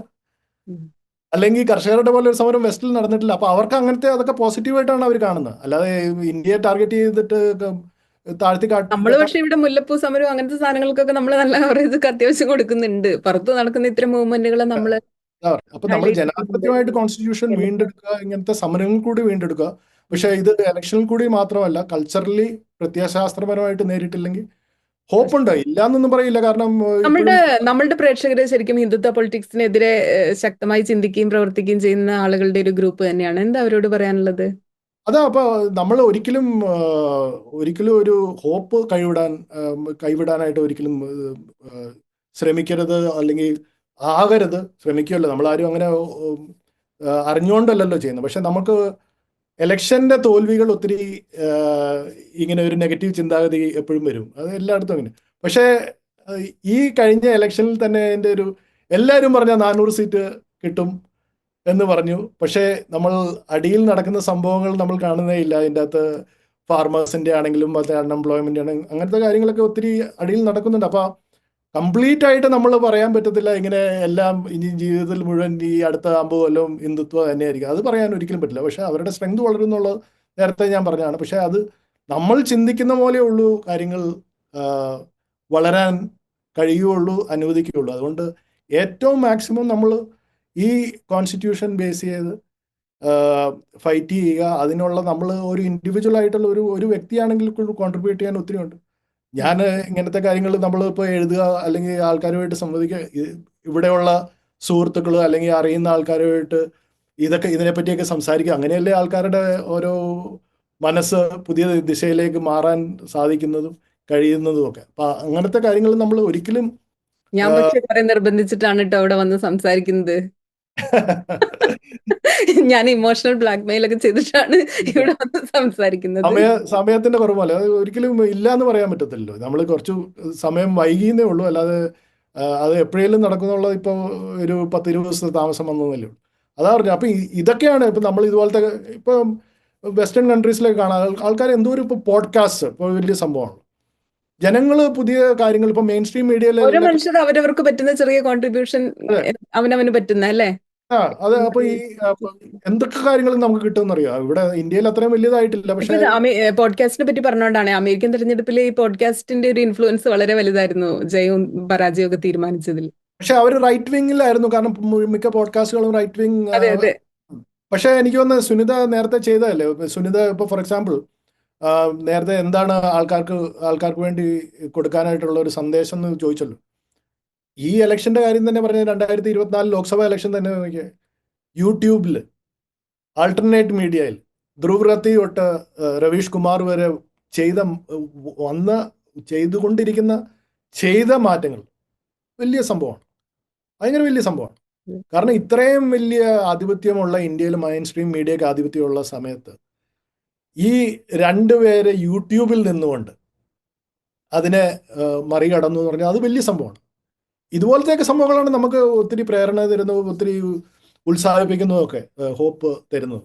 അല്ലെങ്കിൽ കർഷകരുടെ പോലെ ഒരു സമരം വെസ്റ്റിൽ നടന്നിട്ടില്ല. അപ്പൊ അവർക്ക് അങ്ങനത്തെ അതൊക്കെ പോസിറ്റീവായിട്ടാണ് അവർ കാണുന്നത്. അല്ലാതെ ഇന്ത്യയെ ടാർഗറ്റ് ചെയ്തിട്ട് താഴ്ത്തി നമ്മൾ പക്ഷെ ഇവിടെ മുല്ലപ്പൂ സമരം അങ്ങനത്തെ സാധനങ്ങൾക്കൊക്കെ നമ്മൾ നല്ല കവറേജ് അത്യാവശ്യം കൊടുക്കുന്നുണ്ട്. പുറത്ത് നടക്കുന്ന ഇത്തരം മൂവ്മെന്റുകൾ നമ്മൾ അപ്പൊ നമ്മൾ ജനാധിപത്യമായിട്ട് കോൺസ്റ്റിറ്റ്യൂഷൻ വീണ്ടെടുക്കുക, ഇങ്ങനത്തെ സമരങ്ങൾ കൂടി വീണ്ടെടുക്കുക. പക്ഷെ ഇത് ഇലക്ഷനിൽ കൂടി മാത്രമല്ല, കൾച്ചറലി പ്രത്യയശാസ്ത്രപരമായിട്ട് നേരിട്ടില്ലെങ്കിൽ ഹോപ്പുണ്ട്, ഇല്ലാന്നൊന്നും പറയില്ല. കാരണം നമ്മളുടെ പ്രേക്ഷകരെ ശരിക്കും ഹിന്ദുത്വ പൊളിറ്റിക്സിനെതിരെ ശക്തമായി ചിന്തിക്കുകയും പ്രവർത്തിക്കുകയും ചെയ്യുന്ന ആളുകളുടെ ഒരു ഗ്രൂപ്പ് തന്നെയാണ്. എന്താ അവരോട് പറയാനുള്ളത്? അതാ, അപ്പൊ നമ്മൾ ഒരിക്കലും ഒരു ഹോപ്പ് കൈവിടാനായിട്ട് ഒരിക്കലും ശ്രമിക്കരുത്, അല്ലെങ്കിൽ ആകരുത്. ശ്രമിക്കുമല്ലോ, നമ്മളാരും അങ്ങനെ അറിഞ്ഞുകൊണ്ടല്ലല്ലോ ചെയ്യുന്നത്. പക്ഷെ നമുക്ക് ഇലക്ഷന്റെ തോൽവികൾ ഒത്തിരി ഇങ്ങനെ ഒരു നെഗറ്റീവ് ചിന്താഗതി എപ്പോഴും വരും, അത് എല്ലായിടത്തും അങ്ങനെ. പക്ഷേ ഈ കഴിഞ്ഞ ഇലക്ഷനിൽ തന്നെ എൻ്റെ എല്ലാവരും പറഞ്ഞാൽ 400 സീറ്റ് കിട്ടും എന്ന് പറഞ്ഞു. പക്ഷേ നമ്മൾ അടിയിൽ നടക്കുന്ന സംഭവങ്ങൾ നമ്മൾ കാണുന്നേ ഇല്ല. അതിൻ്റെ അകത്ത് ഫാർമേഴ്സിൻ്റെ ആണെങ്കിലും മറ്റേ അൺഎംപ്ലോയ്മെൻ്റ് ആണെങ്കിലും അങ്ങനത്തെ കാര്യങ്ങളൊക്കെ ഒത്തിരി അടിയിൽ നടക്കുന്നുണ്ട്. അപ്പോൾ കംപ്ലീറ്റ് ആയിട്ട് നമ്മൾ പറയാൻ പറ്റത്തില്ല ഇങ്ങനെ എല്ലാം ഇനി ജീവിതത്തിൽ മുഴുവൻ ഈ അടുത്ത 50 കൊല്ലം ഹിന്ദുത്വം തന്നെയായിരിക്കും, അത് പറയാൻ ഒരിക്കലും പറ്റില്ല. പക്ഷെ അവരുടെ സ്ട്രെങ്ത് വളരുന്നുള്ളത് നേരത്തെ ഞാൻ പറഞ്ഞതാണ്. പക്ഷെ അത് നമ്മൾ ചിന്തിക്കുന്ന പോലെ ഉള്ളൂ കാര്യങ്ങൾ വളരാൻ കഴിയുള്ളൂ, അനുവദിക്കുകയുള്ളൂ. അതുകൊണ്ട് ഏറ്റവും മാക്സിമം നമ്മൾ ഈ കോൺസ്റ്റിറ്റ്യൂഷൻ ബേസ് ചെയ്ത് ഫൈറ്റ് ചെയ്യുക. അതിനുള്ള നമ്മൾ ഒരു ഇൻഡിവിജ്വൽ ആയിട്ടുള്ള ഒരു വ്യക്തിയാണെങ്കിൽ കോൺട്രിബ്യൂട്ട് ചെയ്യാൻ ഒത്തിരി ഉണ്ട്. ഞാൻ ഇങ്ങനത്തെ കാര്യങ്ങൾ നമ്മളിപ്പോൾ എഴുതുക അല്ലെങ്കിൽ ആൾക്കാരുമായിട്ട് സംവദിക്കുക, ഇവിടെയുള്ള സുഹൃത്തുക്കൾ അല്ലെങ്കിൽ അറിയുന്ന ആൾക്കാരുമായിട്ട് ഇതിനെപ്പറ്റിയൊക്കെ സംസാരിക്കുക, അങ്ങനെയല്ലേ ആൾക്കാരുടെ ഓരോ മനസ്സ് പുതിയ ദിശയിലേക്ക് മാറാൻ സാധിക്കുന്നതും കഴിയുന്നതും ഒക്കെ. അപ്പൊ അങ്ങനത്തെ കാര്യങ്ങൾ നമ്മൾ ഒരിക്കലും ഞാൻ പക്ഷെ കുറെ നിർബന്ധിച്ചിട്ടാണ് കേട്ടോ അവിടെ വന്ന് സംസാരിക്കുന്നത്. ഞാൻ ഇമോഷണൽ ബ്ലാക്ക്മെയിൽ ഒക്കെ ചെയ്തിട്ടാണ് ഇവിടെ വന്ന് സംസാരിക്കുന്നത്. സമയത്തിന്റെ കുറവല്ല, അത് ഒരിക്കലും ഇല്ല എന്ന് പറയാൻ പറ്റത്തില്ലല്ലോ. നമ്മൾ കുറച്ച് സമയം വൈകിയെന്നേ ഉള്ളൂ, അല്ലാതെ അത് എപ്പോഴേലും നടക്കുന്നുള്ളത് ഇപ്പോൾ ഒരു 10-20 ദിവസത്തെ താമസം വന്നതല്ലേ ഉള്ളൂ. അതാ പറഞ്ഞു. അപ്പൊ ഇതൊക്കെയാണ് ഇപ്പൊ നമ്മൾ ഇതുപോലത്തെ ഇപ്പം വെസ്റ്റേൺ കൺട്രീസിലേക്ക് കാണാം ആൾക്കാർ എന്തോരം ഇപ്പൊ പോഡ്കാസ്റ്റ് ഇപ്പോൾ വലിയ സംഭവമാണ്. ജനങ്ങള് പുതിയ കാര്യങ്ങൾ ഇപ്പൊ മെയിൻ സ്ട്രീം മീഡിയയിൽ ഓരോ മനുഷ്യർ അവരവർക്ക് പറ്റുന്ന ചെറിയ കോൺട്രിബ്യൂഷൻ അവനവന് പറ്റുന്ന അല്ലേ. അതെ. അപ്പൊ ഈ എന്തൊക്കെ കാര്യങ്ങളും നമുക്ക് കിട്ടുമെന്നറിയാം. ഇവിടെ ഇന്ത്യയിൽ അത്രയും വലിയതായിട്ടില്ല. പക്ഷെ പോഡ്കാസ്റ്റിനെ പറ്റി പറഞ്ഞുകൊണ്ടാണ് അമേരിക്കൻ തെരഞ്ഞെടുപ്പിൽ ഈ പോഡ്കാസ്റ്റിന്റെ ഒരു ഇൻഫ്ലുവൻസ് വളരെ വലുതായിരുന്നു ജയവും പരാജയവും ഒക്കെ തീരുമാനിച്ചതിൽ. പക്ഷെ അവർ റൈറ്റ് വിങ്ങിലായിരുന്നു, കാരണം മിക്ക പോഡ്കാസ്റ്റുകളും റൈറ്റ് വിങ്. പക്ഷെ എനിക്ക് തോന്നുന്നത് സുനിത നേരത്തെ ചെയ്തതല്ലേ. സുനിത ഇപ്പൊ ഫോർ എക്സാമ്പിൾ നേരത്തെ എന്താണ് ആൾക്കാർക്ക് വേണ്ടി കൊടുക്കാനായിട്ടുള്ള ഒരു സന്ദേശം എന്ന് ചോദിച്ചല്ലോ. ഈ ഇലക്ഷന്റെ കാര്യം തന്നെ പറഞ്ഞ 2024 ലോക്സഭാ ഇലക്ഷൻ തന്നെ നോക്കിയാൽ യൂട്യൂബിൽ ആൾട്ടർനേറ്റ് മീഡിയയിൽ ധ്രുവ് റത്തി തൊട്ട് രവീഷ് കുമാർ വരെ ചെയ്തുകൊണ്ടിരിക്കുന്ന മാറ്റങ്ങൾ വലിയ സംഭവമാണ്, ഭയങ്കര വലിയ സംഭവമാണ്. കാരണം ഇത്രയും വലിയ ആധിപത്യമുള്ള ഇന്ത്യയിൽ മെയിൻ സ്ട്രീം മീഡിയക്ക് ആധിപത്യമുള്ള സമയത്ത് ഈ രണ്ടുപേരെ യൂട്യൂബിൽ നിന്നുകൊണ്ട് അതിനെ മറികടന്നു എന്ന് പറഞ്ഞാൽ അത് വലിയ സംഭവമാണ്. ഇതുപോലത്തെയൊക്കെ സംഭവങ്ങളാണ് നമുക്ക് ഒത്തിരി പ്രേരണ തരുന്നതും ഒത്തിരി ഉത്സാഹിപ്പിക്കുന്നതും ഒക്കെ, ഹോപ്പ് തരുന്നത്.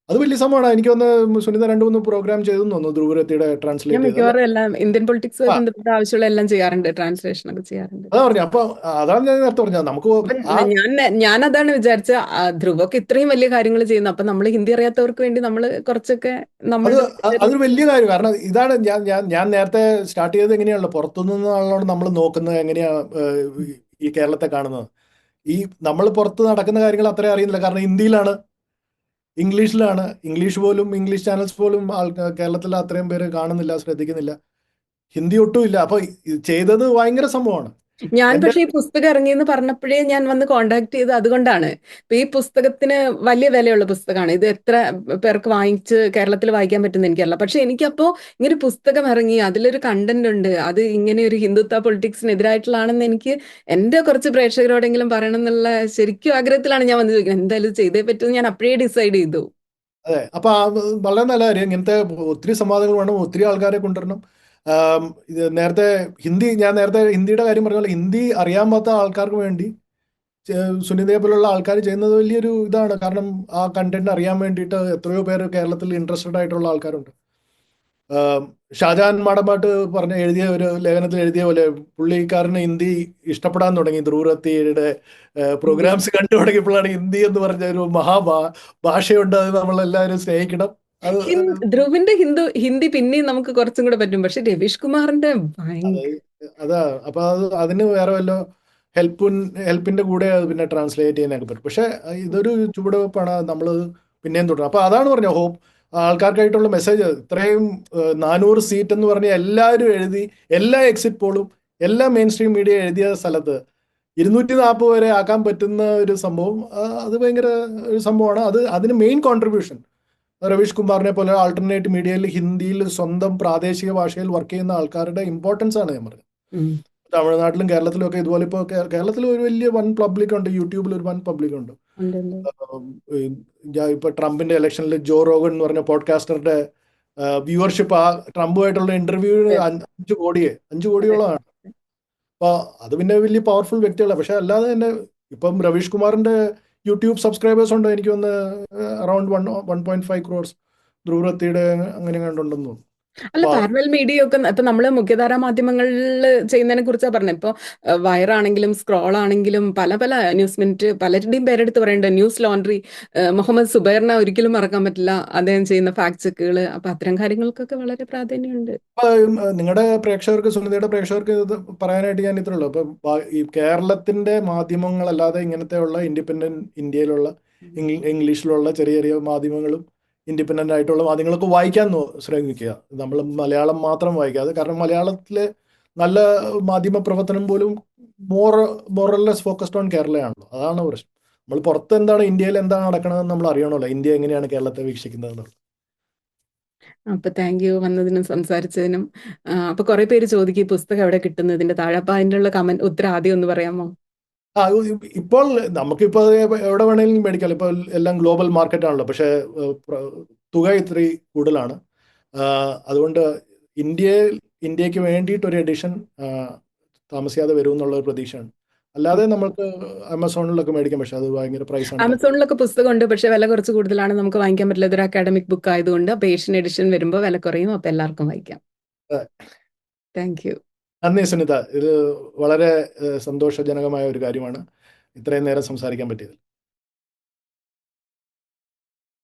അത് വലിയ സംഭവമാണ്. എനിക്ക് തോന്നുന്നു സുനിത 2-3 പ്രോഗ്രാം ചെയ്തെന്ന് തോന്നുന്നു ധ്രുവരത്തിയുടെ ഞാൻ ട്രാൻസ്ലേറ്റ് ചെയ്ത്. മിക്കവാറും എല്ലാം ഇന്ത്യൻ പൊളിറ്റിക്സുമായി ആ, ബന്ധപ്പെട്ട ആവശ്യമുള്ള എല്ലാം ചെയ്യാറുണ്ട്, ട്രാൻസ്ലേഷൻ ഒക്കെ ചെയ്യാറുണ്ട്. അതാ പറഞ്ഞു. അപ്പൊ അതാണ് ഞാൻ നേരത്തെ പറഞ്ഞത്. നമുക്ക് ആ ഞാൻ അതാണ് വിചാരിച്ച, ധ്രുവൊക്കെ ഇത്രയും വലിയ കാര്യങ്ങൾ ചെയ്യുന്നു, അപ്പൊ നമ്മൾ ഹിന്ദി അറിയാത്തവർക്ക് വേണ്ടി നമ്മൾ കുറച്ചൊക്കെ അത് നമ്മളുടെ അതൊരു വലിയ കാര്യം. കാരണം ഇതാണ് ഞാൻ ഞാൻ ഞാൻ നേരത്തെ സ്റ്റാർട്ട് ചെയ്തത് എങ്ങനെയാണല്ലോ, പുറത്തുനിന്നാണല്ലോ നമ്മൾ നോക്കുന്നത്, എങ്ങനെയാ ഈ കേരളത്തെ കാണുന്നത്. ഈ നമ്മൾ പുറത്ത് നടക്കുന്ന കാര്യങ്ങൾ അത്രയും അറിയുന്നില്ല. കാരണം ഹിന്ദിയിലാണ്, ഇംഗ്ലീഷിലാണ്. ഇംഗ്ലീഷ് പോലും, ഇംഗ്ലീഷ് ചാനൽസ് പോലും കേരളത്തിൽ അത്രയും പേര് കാണുന്നില്ല, ശ്രദ്ധിക്കുന്നില്ല. ഹിന്ദി ഒട്ടും ഇല്ല. അപ്പൊ ചെയ്തത് ഭയങ്കര സംഭവമാണ്. ഞാൻ എന്റെ പക്ഷേ ഈ പുസ്തകം ഇറങ്ങിയെന്ന് പറഞ്ഞപ്പോഴേ ഞാൻ വന്ന് കോണ്ടാക്ട് ചെയ്ത് അതുകൊണ്ടാണ്. ഇപ്പൊ ഈ പുസ്തകത്തിന് വലിയ വിലയുള്ള പുസ്തകമാണ്. ഇത് എത്ര പേർക്ക് വാങ്ങിച്ച് കേരളത്തിൽ വായിക്കാൻ പറ്റുന്ന എനിക്കറിയില്ല. പക്ഷെ എനിക്കപ്പോ ഇങ്ങനെ പുസ്തകം ഇറങ്ങി, അതിലൊരു കണ്ടന്റ് ഉണ്ട്, അത് ഇങ്ങനെ ഒരു ഹിന്ദുത്വ പൊളിറ്റിക്സിന് എതിരായിട്ടുള്ളതാണെന്ന് എനിക്ക് എന്റെ കുറച്ച് പ്രേക്ഷകരോടെങ്കിലും പറയണം എന്നുള്ള ശരിക്കും ആഗ്രഹത്തിലാണ് ഞാൻ വന്ന് ചോദിക്കുന്നത്. എന്തായാലും ഇത് ചെയ്തേ പറ്റുമെന്ന് ഞാൻ അപ്പോഴേ ഡിസൈഡ് ചെയ്തു. അതെ. അപ്പൊ വളരെ നല്ല കാര്യം. ഇങ്ങനത്തെ ഒത്തിരി സംവാദങ്ങൾ വേണം, ഒത്തിരി ആൾക്കാരെ കൊണ്ടുവരണം. ഇത് നേരത്തെ ഞാൻ നേരത്തെ ഹിന്ദിയുടെ കാര്യം പറഞ്ഞ പോലെ ഹിന്ദി അറിയാൻ പാത്ത ആൾക്കാർക്ക് വേണ്ടി സുനിതയെ പോലുള്ള ആൾക്കാർ ചെയ്യുന്നത് വലിയൊരു ഇതാണ്. കാരണം ആ കണ്ടന്റ് അറിയാൻ വേണ്ടിയിട്ട് എത്രയോ പേര് കേരളത്തിൽ ഇൻട്രസ്റ്റഡ് ആയിട്ടുള്ള ആൾക്കാരുണ്ട്. ഷാജഹാൻ മാടമ്പാട്ട് എഴുതിയ ഒരു ലേഖനത്തിൽ എഴുതിയ പോലെ പുള്ളിക്കാരന് ഹിന്ദി ഇഷ്ടപ്പെടാൻ തുടങ്ങി. ധ്രുവരത്തിയുടെ പ്രോഗ്രാംസ് കണ്ടു തുടങ്ങിയപ്പോഴാണ് ഹിന്ദി എന്ന് പറഞ്ഞ ഒരു ഭാഷയുണ്ട്, അത് നമ്മളെല്ലാവരും സ്നേഹിക്കണം. അത് ധ്രുവിന്റെ ഹിന്ദി പിന്നെയും നമുക്ക് കുറച്ചും കൂടെ പറ്റും, പക്ഷെ രവീഷ് കുമാറിന്റെ അത് ഭയങ്കര. അതാ. അപ്പൊ അതിന് വേറെ വല്ല ഹെൽപ്പിന്റെ കൂടെ അത് പിന്നെ ട്രാൻസ്ലേറ്റ് ചെയ്യാനൊക്കെ പറ്റും. പക്ഷെ ഇതൊരു ചുവടുവെപ്പാണ്, നമ്മൾ പിന്നെയും തുടരും. അപ്പൊ അതാണ് പറഞ്ഞ ഹോപ്പ് ആൾക്കാർക്കായിട്ടുള്ള മെസ്സേജ്. ഇത്രയും 400 സീറ്റ് എന്ന് പറഞ്ഞ എല്ലാവരും എഴുതി, എല്ലാ എക്സിറ്റ് പോളും എല്ലാ മെയിൻ സ്ട്രീം മീഡിയ എഴുതിയ സ്ഥലത്ത് 240 വരെ ആക്കാൻ പറ്റുന്ന ഒരു സംഭവം, അത് ഭയങ്കര ഒരു സംഭവമാണ്. അതിന് മെയിൻ കോൺട്രിബ്യൂഷൻ രവീഷ് കുമാറിനെ പോലെ ആൾട്ടർനേറ്റ് മീഡിയയിൽ ഹിന്ദിയിൽ സ്വന്തം പ്രാദേശിക ഭാഷയിൽ വർക്ക് ചെയ്യുന്ന ആൾക്കാരുടെ ഇമ്പോർട്ടൻസ് ആണ് ഞാൻ പറഞ്ഞത്. തമിഴ്നാട്ടിലും കേരളത്തിലും ഒക്കെ ഇതുപോലെ ഇപ്പോൾ കേരളത്തിൽ ഒരു വലിയ വൻ പബ്ലിക് ഉണ്ട്, യൂട്യൂബിൽ ഒരു വൻ പബ്ലിക് ഉണ്ട്. ഇപ്പൊ ട്രംപിന്റെ ഇലക്ഷനിൽ ജോ റോഗൻ എന്ന് പറഞ്ഞ പോഡ്കാസ്റ്ററുടെ വ്യൂവർഷിപ്പ് ആ ട്രംപുമായിട്ടുള്ള ഇന്റർവ്യൂ 5 കോടിയോളമാണ്. അപ്പൊ അത് പിന്നെ വലിയ പവർഫുൾ വ്യക്തികളാണ്. പക്ഷെ അല്ലാതെ തന്നെ ഇപ്പം രവീഷ് കുമാറിന്റെ യൂട്യൂബ് സബ്സ്ക്രൈബേഴ്സ് ഉണ്ട്, എനിക്ക് ഒന്ന് അറൌണ്ട് 1.5 crores. ധ്രുവരത്തിയുടെ അങ്ങനെ കണ്ടുണ്ടെന്ന് തോന്നുന്നു. അല്ല, പാരലൽ മീഡിയ ഒക്കെ ഇപ്പൊ നമ്മള് മുഖ്യധാരാ മാധ്യമങ്ങളിൽ ചെയ്യുന്നതിനെ കുറിച്ചാണ് പറഞ്ഞത്. ഇപ്പൊ വയറാണെങ്കിലും സ്ക്രോൾ ആണെങ്കിലും പല പല ന്യൂസ് മിനിറ്റ് പലരുടെയും പേരെടുത്ത് പറയുന്നുണ്ട്. ന്യൂസ് ലോണ്ടറി, മുഹമ്മദ് സുബൈറിനെ ഒരിക്കലും മറക്കാൻ പറ്റില്ല, അദ്ദേഹം ചെയ്യുന്ന ഫാക്ട് ചെക്കുകൾ. അപ്പൊ അത്തരം കാര്യങ്ങൾക്കൊക്കെ വളരെ പ്രാധാന്യമുണ്ട്. നിങ്ങളുടെ പ്രേക്ഷകർക്ക്, സുനിതയുടെ പ്രേക്ഷകർക്ക് ഇത് പറയാനായിട്ട് ഞാൻ ഇത്രേ ഉള്ളൂ. ഇപ്പൊ ഈ കേരളത്തിന്റെ മാധ്യമങ്ങളല്ലാതെ ഇങ്ങനത്തെയുള്ള ഇൻഡിപെൻഡന്റ് ഇന്ത്യയിലുള്ള ഇംഗ്ലീഷിലുള്ള ചെറിയ ചെറിയ മാധ്യമങ്ങളും ഇൻഡിപെൻഡന്റ് ആയിട്ടുള്ള മാധ്യമങ്ങളൊക്കെ വായിക്കാൻ ശ്രമിക്കുക. നമ്മൾ മലയാളം മാത്രം വായിക്കാതെ. കാരണം മലയാളത്തിലെ നല്ല മാധ്യമ പ്രവർത്തനം പോലും മോറലെസ് ഫോക്കസ്ഡ് ഓൺ കേരളയാണല്ലോ. അതാണ് പ്രശ്നം. നമ്മൾ പുറത്ത് എന്താണ്, ഇന്ത്യയിൽ എന്താണ് നടക്കണതെന്ന് നമ്മൾ അറിയണമല്ലോ, ഇന്ത്യ എങ്ങനെയാണ് കേരളത്തെ വീക്ഷിക്കുന്നത്. അപ്പൊ താങ്ക് യു വന്നതിനും സംസാരിച്ചതിനും. അപ്പൊ കുറെ പേര് ചോദിക്കും ഈ പുസ്തകം എവിടെ കിട്ടുന്നതിന്റെ താഴെ. അപ്പൊ അതിനുള്ള കമന്റ് ഉത്തരം ആദ്യം ഒന്ന് പറയാമോ? ഇപ്പോൾ നമുക്കിപ്പോൾ എവിടെ വേണമെങ്കിലും മേടിക്കാം. ഇപ്പോൾ എല്ലാം ഗ്ലോബൽ മാർക്കറ്റ് ആണല്ലോ. പക്ഷേ തുക ഇത്തിരി കൂടുതലാണ്. അതുകൊണ്ട് ഇന്ത്യക്ക് വേണ്ടിയിട്ട് ഒരു എഡിഷൻ താമസിയാതെ വരും എന്നുള്ള ഒരു പ്രതീക്ഷയാണ്. അല്ലാതെ നമുക്ക് ആമസോണിലൊക്കെ മേടിക്കാം. പക്ഷെ അത് ഭയങ്കര പ്രൈസാണ്. ആമസോണിലൊക്കെ പുസ്തകമുണ്ട്, പക്ഷെ വില കുറച്ച് കൂടുതലാണ്, നമുക്ക് വാങ്ങിക്കാൻ പറ്റില്ല. ഇതൊരു അക്കാഡമിക് ബുക്ക് ആയതുകൊണ്ട്. അപ്പൊ ഏഷ്യൻ എഡിഷൻ വരുമ്പോൾ വില കുറയും, അപ്പൊ എല്ലാവർക്കും വായിക്കാം. Thank you. നന്ദി സുനിത. ഇത് വളരെ സന്തോഷജനകമായ ഒരു കാര്യമാണ് ഇത്രയും നേരം സംസാരിക്കാൻ പറ്റിയത്.